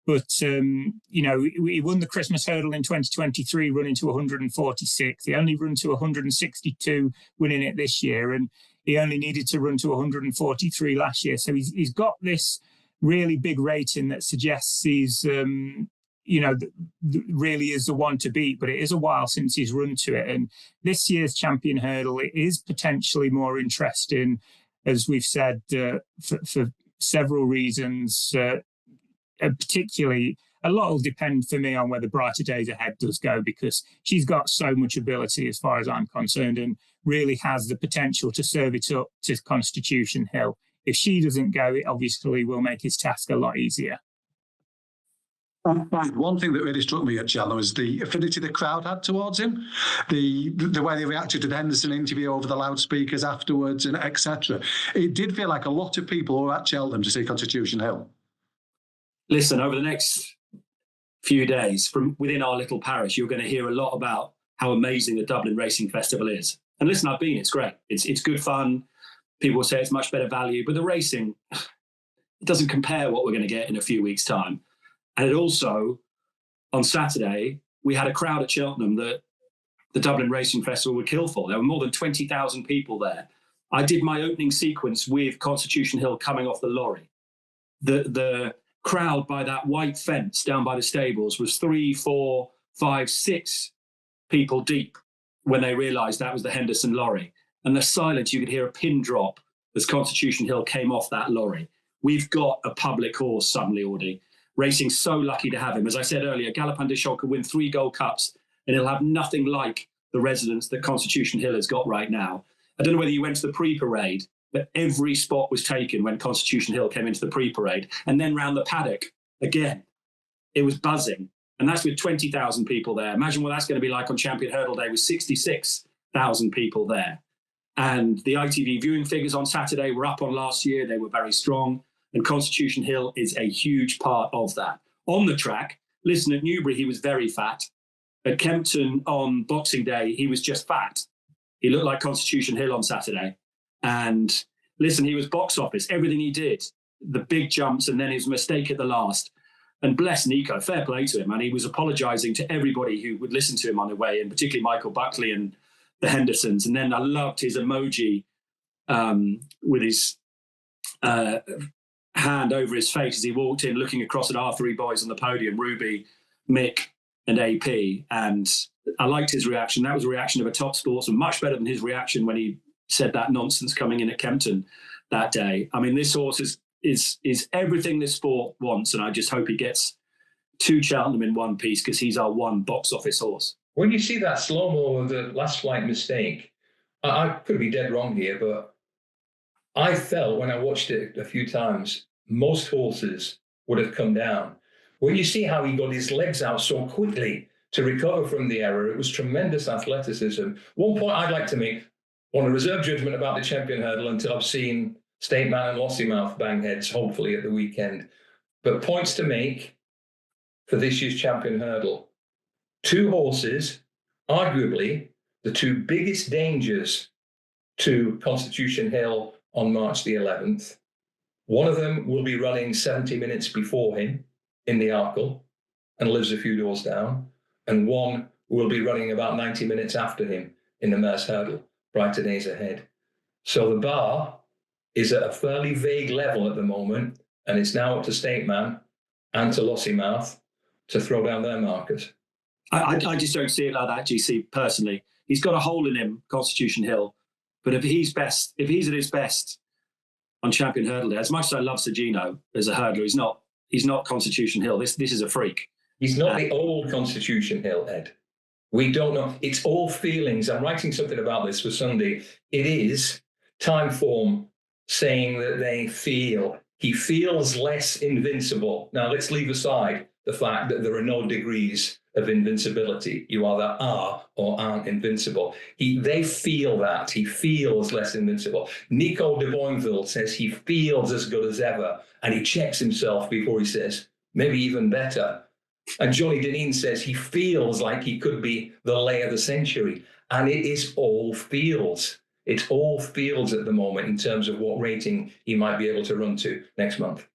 But, he won the Christmas hurdle in 2023, running to 146. He only run to 162, winning it this year. And he only needed to run to 143 last year. So he's got this really big rating that suggests he's, really is the one to beat, but it is a while since he's run to it. And this year's champion hurdle, it is potentially more interesting, as we've said, for several reasons. Particularly, a lot will depend for me on whether Brighter Days Ahead does go, because she's got so much ability as far as I'm concerned and really has the potential to serve it up to Constitution Hill. If she doesn't go, it obviously will make his task a lot easier. One thing that really struck me at Cheltenham was the affinity the crowd had towards him, the way they reacted to the Henderson interview over the loudspeakers afterwards, and etc. It did feel like a lot of people were at Cheltenham to see Constitution Hill. Listen, over the next few days from within our little parish, you're going to hear a lot about how amazing the Dublin Racing Festival is. And listen, I've been, it's great. It's good fun. People say it's much better value, but the racing, it doesn't compare what we're going to get in a few weeks' time. And it also, on Saturday, we had a crowd at Cheltenham that the Dublin Racing Festival would kill for. There were more than 20,000 people there. I did my opening sequence with Constitution Hill coming off the lorry. The crowd by that white fence down by the stables was 3, 4, 5, 6 people deep when they realised that was the Henderson lorry. And the silence, you could hear a pin drop as Constitution Hill came off that lorry. We've got a public horse suddenly, Audie. Racing so lucky to have him. As I said earlier, Galopin Des Champs could win 3 Gold Cups and he'll have nothing like the residence that Constitution Hill has got right now. I don't know whether you went to the pre-parade, but every spot was taken when Constitution Hill came into the pre-parade. And then round the paddock, again, it was buzzing. And that's with 20,000 people there. Imagine what that's going to be like on Champion Hurdle Day with 66,000 people there. And the ITV viewing figures on Saturday were up on last year. They were very strong. And Constitution Hill is a huge part of that. On the track, listen, at Newbury, he was very fat. At Kempton on Boxing Day, he was just fat. He looked like Constitution Hill on Saturday. And listen, he was box office. Everything he did the big jumps, and then his mistake at the last. And bless Nico, fair play to him. And he was apologising to everybody who would listen to him on the way, and particularly Michael Buckley and the Hendersons. And then I loved his emoji with his hand over his face as he walked in, looking across at our three boys on the podium, Ruby, Mick and AP. And I liked his reaction. That was a reaction of a top sportsman, much better than his reaction when he said that nonsense coming in at Kempton that day. I mean, this horse is everything this sport wants, and I just hope he gets to Cheltenham in one piece, because he's our one box office horse. When you see that slow-mo of the last flight mistake, I could be dead wrong here, but I felt when I watched it a few times, most horses would have come down. When you see how he got his legs out so quickly to recover from the error, it was tremendous athleticism. One point I'd like to make, on a reserve judgment about the Champion Hurdle until I've seen State Man and Lossiemouth bang heads, hopefully at the weekend. But points to make for this year's Champion Hurdle. Two horses, arguably the two biggest dangers to Constitution Hill on March the 11th. One of them will be running 70 minutes before him in the Arkle and lives a few doors down. And one will be running about 90 minutes after him in the Mares Hurdle, brighter days ahead. So the bar is at a fairly vague level at the moment, and it's now up to State Man and to Lossiemouth to throw down their markers. I just don't see it like that, GC, personally. He's got a hole in him, Constitution Hill. But if he's at his best on Champion Hurdle Day, as much as I love Sergino as a hurdler, he's not Constitution Hill. This is a freak. He's not the old Constitution Hill, Ed. We don't know. It's all feelings. I'm writing something about this for Sunday. It is time form saying that they feel. He feels less invincible. Now, let's leave aside the fact that there are no degrees of invincibility. You either are or aren't invincible. They feel that. He feels less invincible. Nico de Boinville says he feels as good as ever, and he checks himself before he says, maybe even better. And Johnny Deneen says he feels like he could be the lay of the century. And it is all feels. It's all feels at the moment in terms of what rating he might be able to run to next month.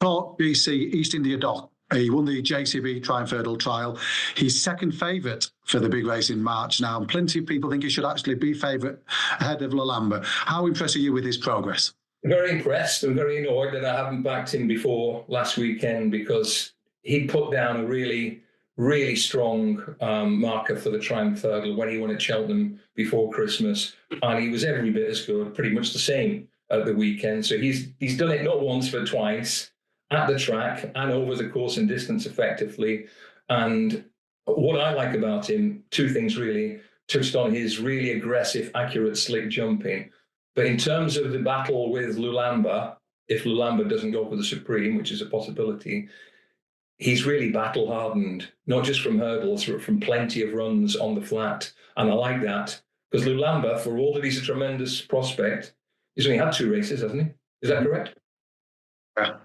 Port BC East India Dock. He won the JCB Triumph Hurdle Trial. He's second favourite for the big race in March now. And plenty of people think he should actually be favourite ahead of Lalamba. How impressed are you with his progress? Very impressed and very annoyed that I haven't backed him before last weekend, because he put down a really, really strong marker for the Triumph Hurdle when he won at Cheltenham before Christmas. And he was every bit as good, pretty much the same at the weekend. So he's done it not once but twice, at the track and over the course and distance effectively. And what I like about him, two things really, touched on his really aggressive, accurate, slick jumping. But in terms of the battle with Lulamba, if Lulamba doesn't go for the Supreme, which is a possibility, he's really battle-hardened, not just from hurdles, but from plenty of runs on the flat. And I like that, because Lulamba, for all that he's a tremendous prospect, he's only had 2 races, hasn't he? Is that correct? Yeah.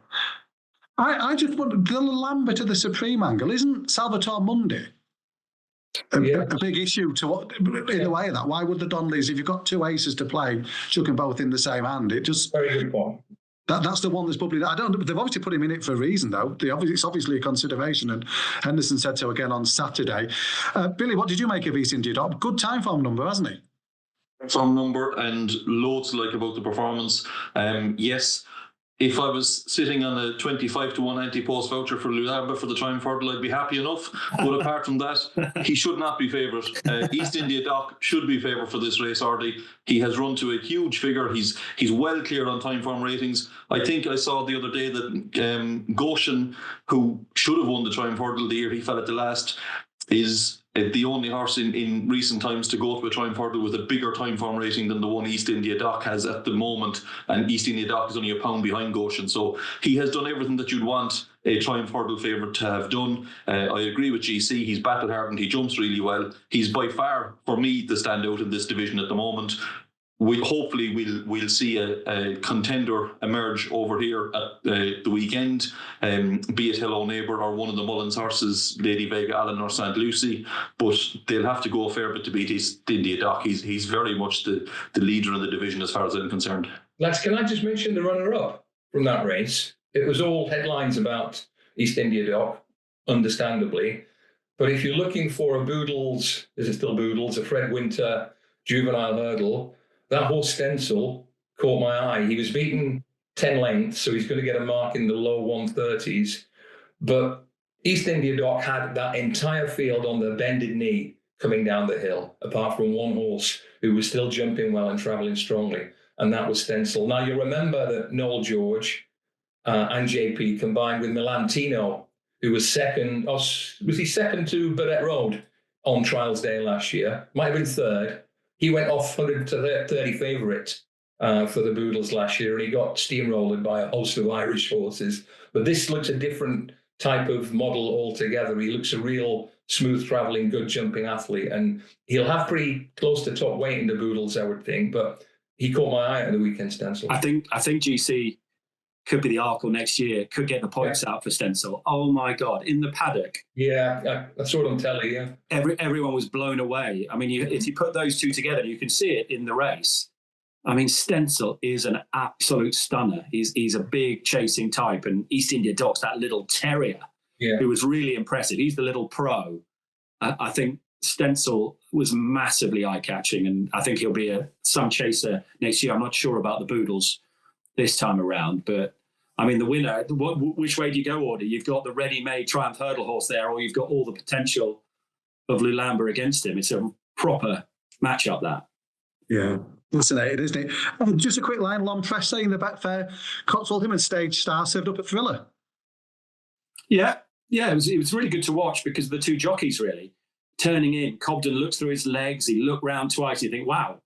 I just wonder, the Lulamba to the Supreme angle, isn't Salvatore Mundi a big issue in a way of that? Why would the Donnellys, if you've got 2 aces to play, chuck them both in the same hand? It just very good point. That's the one that's probably. They've obviously put him in it for a reason, though. It's obviously a consideration, and Henderson said so again on Saturday. Billy, what did you make of East India Dock? Good time form number, hasn't he? Form number, and loads to like about the performance. Yes. If I was sitting on a 25 to 190 post voucher for Lulamba for the Triumph Hurdle, I'd be happy enough. But apart from that, he should not be favourite. East India Dock should be favourite for this race, Ardy. He has run to a huge figure. He's well clear on time form ratings. I think I saw the other day that Goshen, who should have won the Triumph Hurdle the year he fell at the last, is the only horse in recent times to go to a Triumph Hurdle with a bigger time form rating than the one East India Dock has at the moment. And East India Dock is only a pound behind Goshen. So he has done everything that you'd want a Triumph Hurdle favourite to have done. I agree with GC. He's battle hardened. He jumps really well. He's by far, for me, the standout in this division at the moment. we'll see a contender emerge over here at the weekend, be it Hello Neighbour or one of the Mullins horses, Lady Vega Allen or St. Lucy, but they'll have to go a fair bit to beat East India Doc. He's very much the leader in the division as far as I'm concerned. Lads, can I just mention the runner-up from that race? It was all headlines about East India Doc, understandably, but if you're looking for a Boodles, is it still Boodles, a Fred Winter juvenile hurdle, that horse Stencil caught my eye. He was beaten 10 lengths, so he's going to get a mark in the low 130s. But East India Doc had that entire field on the bended knee coming down the hill, apart from one horse who was still jumping well and travelling strongly, and that was Stencil. Now, you remember that Noel George and JP combined with Milantino, who was second, was he second to Burdett Road on Trials Day last year? Might have been third. He went off 100 to 30 favourite for the Boodles last year, and he got steamrolled by a host of Irish horses. But this looks a different type of model altogether. He looks a real smooth travelling, good jumping athlete, and he'll have pretty close to top weight in the Boodles, I would think. But he caught my eye at the weekend, Stencil. I think GC could be the Arkle next year, could get the points out for Stencil. Oh my God, in the paddock. Yeah, that's what I'm telling you. Everyone was blown away. I mean, if you put those two together, you can see it in the race. I mean, Stencil is an absolute stunner. He's a big chasing type, and East India Doc's that little terrier who was really impressive. He's the little pro. I think Stencil was massively eye-catching, and I think he'll be some chaser next year. I'm not sure about the Boodles this time around, but I mean, the winner, which way do you go, Audie? You've got the ready-made Triumph Hurdle horse there, or you've got all the potential of Lulamba against him. It's a proper matchup, that. Yeah, fascinating, isn't it? Just a quick line, Lon Press saying the Betfair Cotswold him and Stage Star served up at Thriller. Yeah, it was really good to watch because the two jockeys really turning in. Cobden looks through his legs, he looked round twice, you think, wow,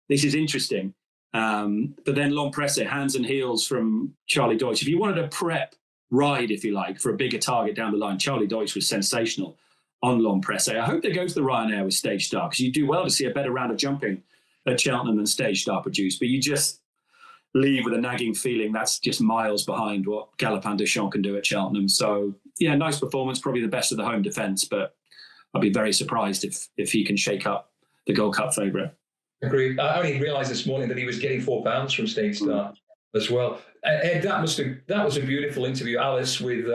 this is interesting. But then Lon Presse, hands and heels from Charlie Deutsch. If you wanted a prep ride, if you like, for a bigger target down the line, Charlie Deutsch was sensational on Lon Presse. I hope they go to the Ryanair with Stage Star, because you do well to see a better round of jumping at Cheltenham than Stage Star produced. But you just leave with a nagging feeling that's just miles behind what Galopin Deschamps can do at Cheltenham. So, yeah, nice performance, probably the best of the home defence, but I'd be very surprised if he can shake up the Gold Cup favourite. Agreed. I only realised this morning that he was getting £4 from Stage Star as well. Ed, that was a beautiful interview, Alice, with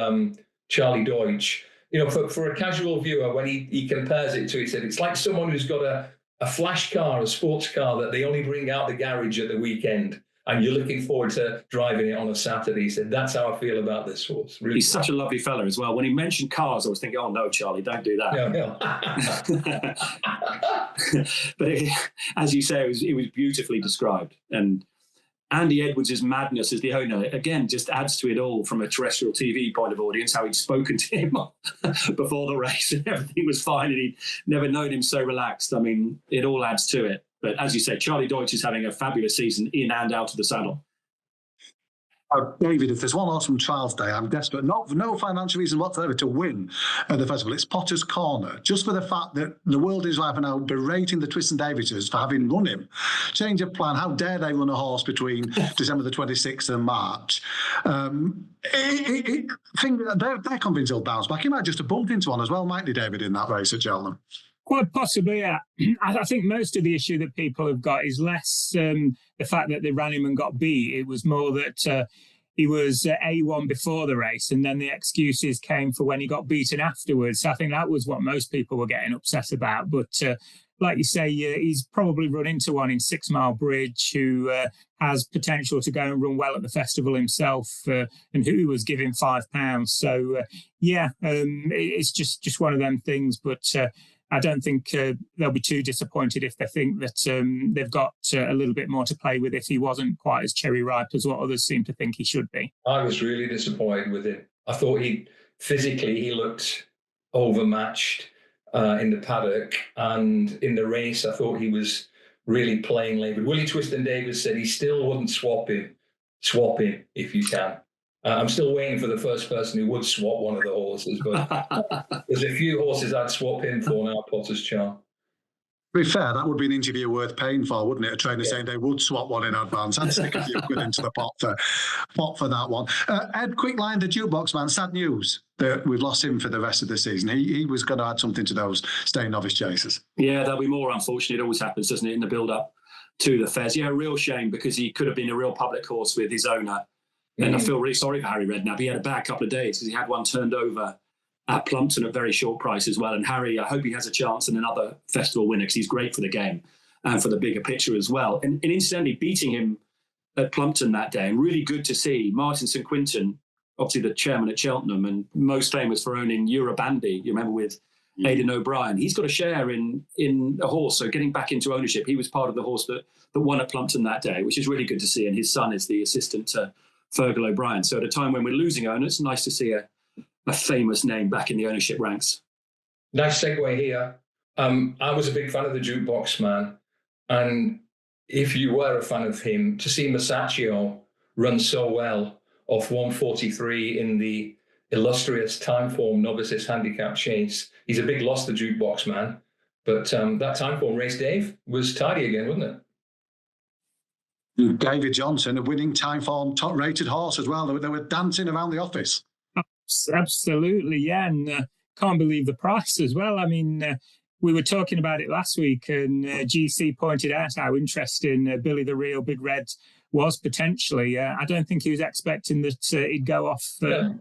Charlie Deutsch. You know, for a casual viewer, when he compares it to, he said, it's like someone who's got a flash car, a sports car that they only bring out the garage at the weekend, and you're looking forward to driving it on a Saturday. He said, that's how I feel about this horse. Really. He's such a lovely fella as well. When he mentioned cars, I was thinking, oh no, Charlie, don't do that. Yeah. But as you say, it was beautifully described. And Andy Edwards' madness as the owner, again, just adds to it all from a terrestrial TV point of audience, how he'd spoken to him before the race and everything was fine and he'd never known him so relaxed. I mean, it all adds to it. But as you say, Charlie Deutsch is having a fabulous season in and out of the saddle. David, if there's one horse from Trials Day, I'm desperate, not for no financial reason whatsoever, to win at the festival. It's Potter's Corner, just for the fact that the world is right now berating the Twiston Davises for having run him. Change of plan. How dare they run a horse between December the 26th and March? I think they're convinced he'll bounce back. He might just have bumped into one as well, mightn't he, David, in that race at Cheltenham? Quite possibly, yeah. I think most of the issue that people have got is less the fact that they ran him and got beat. It was more that he was A1 before the race, and then the excuses came for when he got beaten afterwards. I think that was what most people were getting upset about. But like you say, he's probably run into one in 6 Mile Bridge who has potential to go and run well at the festival himself, and who was giving £5. So, it's just one of them things. But I don't think they'll be too disappointed if they think that they've got a little bit more to play with if he wasn't quite as cherry ripe as what others seem to think he should be. I was really disappointed with him. I thought he looked overmatched in the paddock, and in the race I thought he was really playing laboured. Willie Twiston-Davies said he still wouldn't swap him if you can. I'm still waiting for the first person who would swap one of the horses, but there's a few horses I'd swap him for now, Potter's Charm. To be fair, that would be an interview worth paying for, wouldn't it? A trainer saying they would swap one in advance. I'd stick a few quid into the pot for that one. Ed, quick line, the jukebox man. Sad news that we've lost him for the rest of the season. He was going to add something to those staying novice chasers. Yeah, there'll be more, unfortunately. It always happens, doesn't it, in the build-up to the Fez. Yeah, real shame, because he could have been a real public horse with his owner. And I feel really sorry for Harry Redknapp. He had a bad couple of days because he had one turned over at Plumpton at very short price as well. And Harry, I hope he has a chance in another festival winner, because he's great for the game and for the bigger picture as well. And incidentally, beating him at Plumpton that day, and really good to see Martin St. Quintin, obviously the chairman at Cheltenham and most famous for owning Eurobandy, you remember, with Aidan O'Brien. He's got a share in a horse, so getting back into ownership. He was part of the horse that won at Plumpton that day, which is really good to see. And his son is the assistant to Fergal O'Brien. So at a time when we're losing owners, nice to see a famous name back in the ownership ranks. Nice segue here. I was a big fan of the jukebox man. And if you were a fan of him, to see Masaccio run so well off 143 in the illustrious Timeform Novices Handicap Chase, he's a big loss, the jukebox man. But that Timeform race, Dave, was tidy again, wasn't it? David Johnson, a winning Timeform top-rated horse as well. They were dancing around the office. Absolutely, yeah, and can't believe the price as well. I mean, we were talking about it last week, and GC pointed out how interesting Billy the Real Big Red was potentially. I don't think he was expecting that he'd go off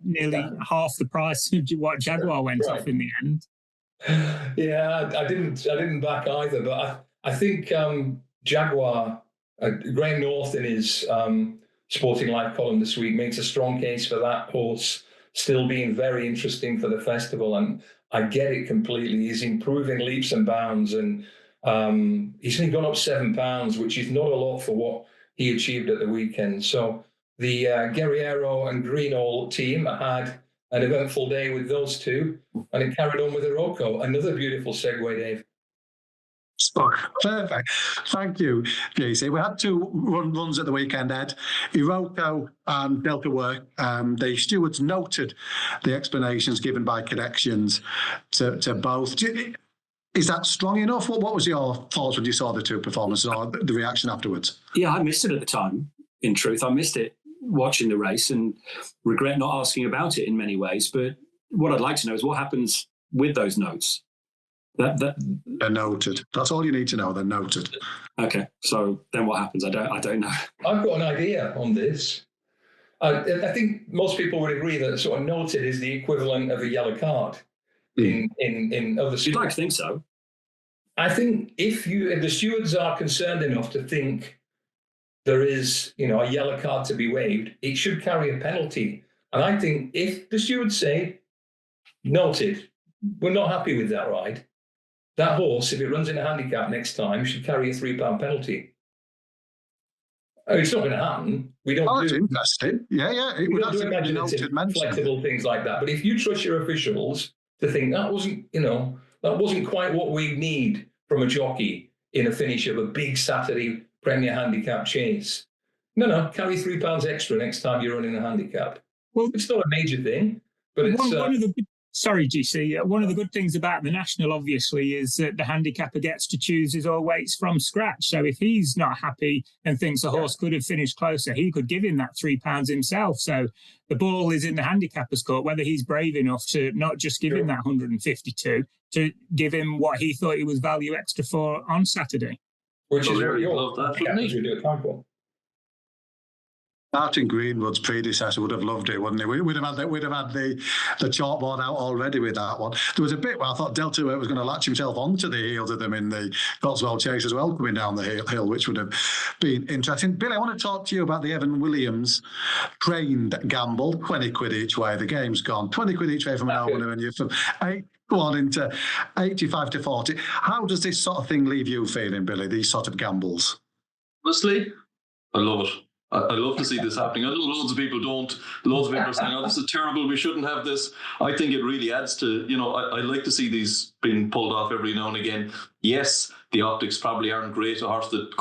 nearly half the price of what Jaguar went off in the end. Yeah, I didn't back either, but I think Jaguar, Graham North in his Sporting Life column this week makes a strong case for that horse still being very interesting for the festival, and I get it completely. He's improving leaps and bounds, and he's only gone up 7 pounds, which is not a lot for what he achieved at the weekend. So the Guerriero and Greenall team had an eventful day with those two, and it carried on with Iroko. Another beautiful segue, Dave. Perfect. Thank you, JC. We had two runs at the weekend, Ed. Iroko and Delta Work. The stewards noted the explanations given by connections to both. Is that strong enough? What was your thoughts when you saw the two performances, or the reaction afterwards? Yeah, I missed it at the time, in truth. I missed it watching the race and regret not asking about it in many ways. But what I'd like to know is what happens with those notes. They're noted. That's all you need to know. They're noted. Okay, so then what happens? I don't know. I've got an idea on this. I think most people would agree that sort of noted is the equivalent of a yellow card in other sports. You'd like to think so. I think if the stewards are concerned enough to think there is, a yellow card to be waived, it should carry a penalty. And I think if the stewards say, noted, we're not happy with that ride, that horse, if it runs in a handicap next time, should carry a £3 penalty. It's not going to happen. We don't that's interesting. Yeah. We don't do imaginative, flexible things like that. But if you trust your officials to think that wasn't quite what we need from a jockey in a finish of a big Saturday Premier Handicap chase, carry £3 extra next time you're running a handicap. Well, it's not a major thing, but it's. Sorry, GC. One of the good things about the National, obviously, is that the handicapper gets to choose his all weights from scratch. So if he's not happy and thinks the horse could have finished closer, he could give him that £3 himself. So the ball is in the handicapper's court, whether he's brave enough to not just give him that 152, to give him what he thought he was value extra for on Saturday. Which is what you love that. Yeah, we do it time. Martin Greenwood's predecessor would have loved it, wouldn't he? We'd have had the chalkboard out already with that one. There was a bit where I thought Delta was going to latch himself onto the heels of them in the Cotswold Chase as well, coming down the hill, which would have been interesting. Billy, I want to talk to you about the Evan Williams trained gamble, 20 quid each way. The game's gone. 20 quid each way from an opener, and you're from 8 on into 85 to 40. How does this sort of thing leave you feeling, Billy, these sort of gambles? Honestly, I love it. I love to see this happening. I know loads of people don't. Loads of people are saying, this is terrible, we shouldn't have this. I think it really adds to, I like to see these being pulled off every now and again. Yes, the optics probably aren't great. A horse that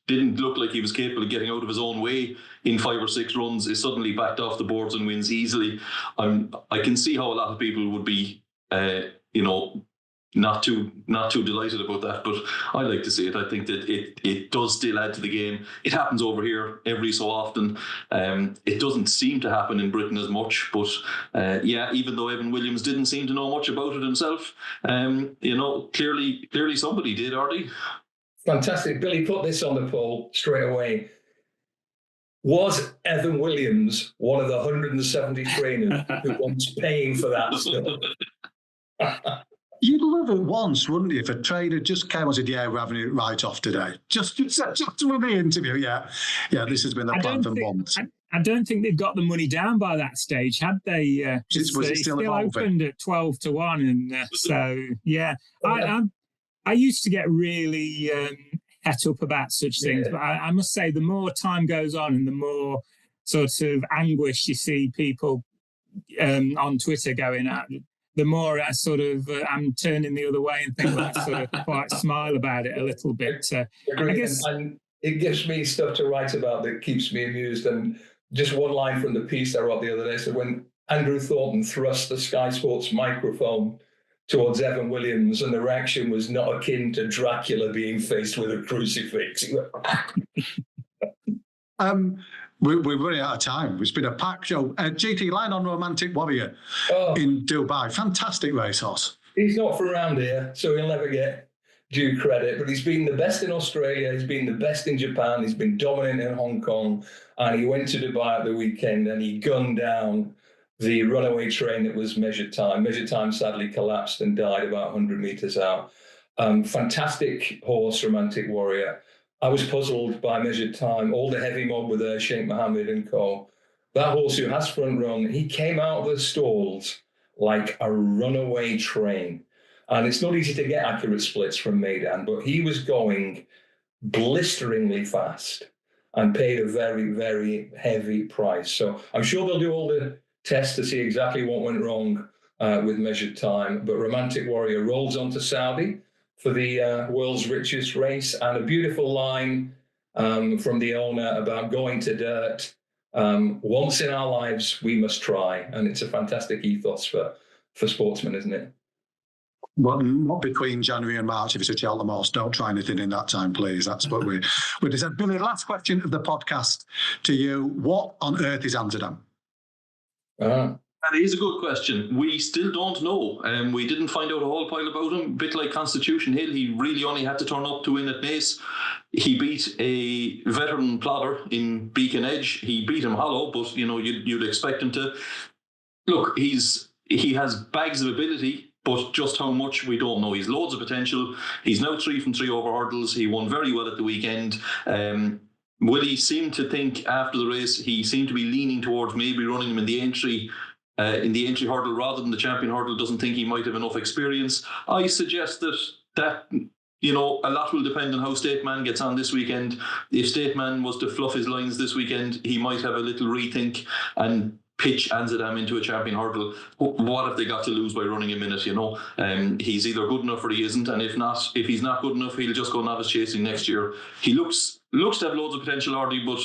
didn't look like he was capable of getting out of his own way in 5 or 6 runs is suddenly backed off the boards and wins easily. I can see how a lot of people would be, not too delighted about that, but I like to see it. I think that it does still add to the game. It happens over here every so often. It doesn't seem to happen in Britain as much, but even though Evan Williams didn't seem to know much about it himself, clearly somebody did, Artie. Fantastic. Billy, put this on the poll straight away. Was Evan Williams one of the 170 trainers who was paying for that stuff? You'd love it once, wouldn't you, if a trader just came and said, "Yeah, we're having it right off today." Just with the interview, yeah, this has been the plan for months. I don't think they've got the money down by that stage, had they? Was it still opened at 12-1, and so yeah. I used to get really het up about such things, but I must say, the more time goes on, and the more sort of anguish you see people on Twitter going at, the more I sort of I'm turning the other way and think let's sort of quite smile about it a little bit. I guess, and it gives me stuff to write about that keeps me amused. And just one line from the piece I wrote the other day. So when Andrew Thornton thrust the Sky Sports microphone towards Evan Williams, and the reaction was not akin to Dracula being faced with a crucifix. We're running out of time. It's been a packed show. GT Line on Romantic Warrior in Dubai. Fantastic racehorse. He's not from around here, so he'll never get due credit, but he's been the best in Australia, he's been the best in Japan, he's been dominant in Hong Kong, and he went to Dubai at the weekend and he gunned down the runaway train that was Measured Time. Measured Time sadly collapsed and died about 100 metres out. Fantastic horse, Romantic Warrior. I was puzzled by Measured Time. All the heavy mob were there, Sheikh Mohammed and co. That horse who has front run, he came out of the stalls like a runaway train. And it's not easy to get accurate splits from Maidan, but he was going blisteringly fast and paid a very, very heavy price. So I'm sure they'll do all the tests to see exactly what went wrong with Measured Time. But Romantic Warrior rolls on to Saudi for the world's richest race, and a beautiful line from the owner about going to dirt. Once in our lives, we must try. And it's a fantastic ethos for sportsmen, isn't it? Well, not between January and March. If it's a Cheltenham horse, don't try anything in that time, please. That's what we decided. Billy, last question of the podcast to you. What on earth is Amsterdam? And it is a good question. We still don't know. We didn't find out a whole pile about him. A bit like Constitution Hill, he really only had to turn up to win at Naas. He beat a veteran plodder in Beacon Edge. He beat him hollow, but you'd expect him to. Look, he has bags of ability, but just how much, we don't know. He's loads of potential. He's now 3 from 3 over hurdles. He won very well at the weekend. Willie seemed to think after the race, he seemed to be leaning towards maybe running him in the entry hurdle rather than the champion hurdle. Doesn't think he might have enough experience. I suggest that a lot will depend on how Stateman gets on this weekend. If Stateman was to fluff his lines this weekend, he might have a little rethink and pitch Amsterdam into a champion hurdle. What have they got to lose by running him in it? He's either good enough or he isn't, and if he's not good enough, he'll just go novice chasing next year. He looks to have loads of potential, Artie, but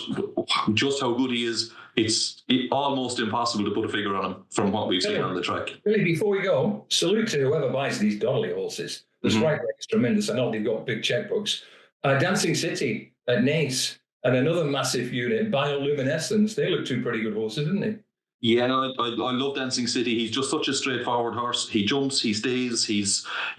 just how good he is, it's almost impossible to put a figure on him from what we've seen on the track. Really, before we go, salute to whoever buys these Donnelly horses. The strike rate is tremendous. I know they've got big checkbooks. Dancing City at Naas, and another massive unit, Bioluminescence. They look 2 pretty good horses, didn't they? Yeah, I love Dancing City. He's just such a straightforward horse. He jumps, he stays. He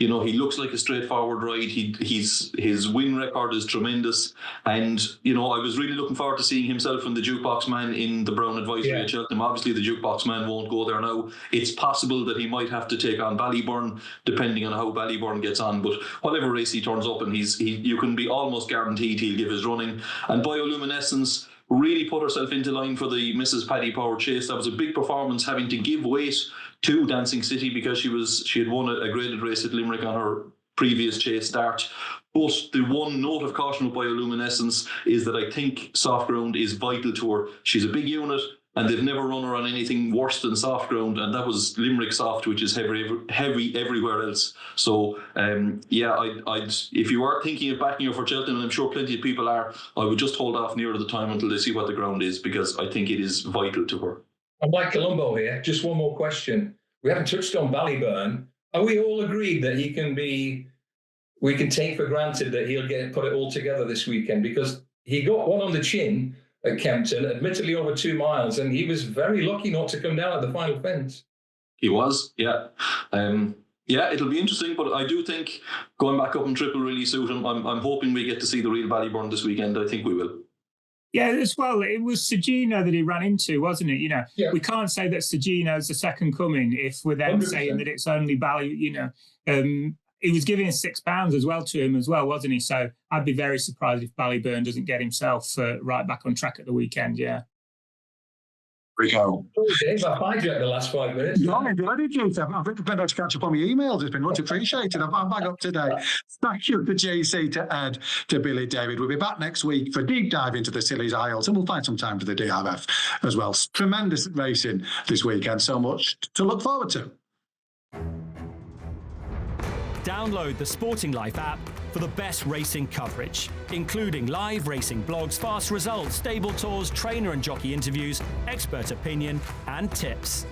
looks like a straightforward ride. His win record is tremendous, and I was really looking forward to seeing himself and the Jukebox Man in the Brown Advisory at Cheltenham. Obviously, the Jukebox Man won't go there now. It's possible that he might have to take on Ballyburn, depending on how Ballyburn gets on. But whatever race he turns up, and you can be almost guaranteed he'll give his running. And Bioluminescence really put herself into line for the Mrs. Paddy Power chase. That was a big performance, having to give weight to Dancing City because she had won a graded race at Limerick on her previous chase start. But the one note of caution with Bioluminescence is that I think soft ground is vital to her. She's a big unit, and they've never run her on anything worse than soft ground, and that was Limerick soft, which is heavy everywhere else. So, I'd if you are thinking of backing her for Cheltenham, and I'm sure plenty of people are, I would just hold off nearer the time until they see what the ground is, because I think it is vital to her. I'm like Columbo here. Just one more question. We haven't touched on Ballyburn. Are we all agreed that we can take for granted that he'll put it all together this weekend? Because he got one on the chin at Kempton, admittedly over 2 miles, and he was very lucky not to come down at the final fence. He was, yeah. Yeah, it'll be interesting, but I do think going back up and triple really suit him. I'm hoping we get to see the real Ballyburn this weekend. I think we will. Yeah, as well, it was Sagino that he ran into, wasn't it? Yeah. We can't say that Sagino's the second coming if we're then 100%. saying that it's only Bally, he was giving £6 as well to him as well, wasn't he? So I'd be very surprised if Ballyburn doesn't get himself right back on track at the weekend, yeah. Rico. Dave, I hijacked the last 5 minutes. No, I did, Keith. I've been able to catch up on my emails. It's been much appreciated. I'm back up today. Thank you to JC, to Ed, to Billy, David. We'll be back next week for a deep dive into the Scillies Isles, and we'll find some time for the DRF as well. Tremendous racing this weekend. So much to look forward to. Download the Sporting Life app for the best racing coverage, including live racing blogs, fast results, stable tours, trainer and jockey interviews, expert opinion and tips.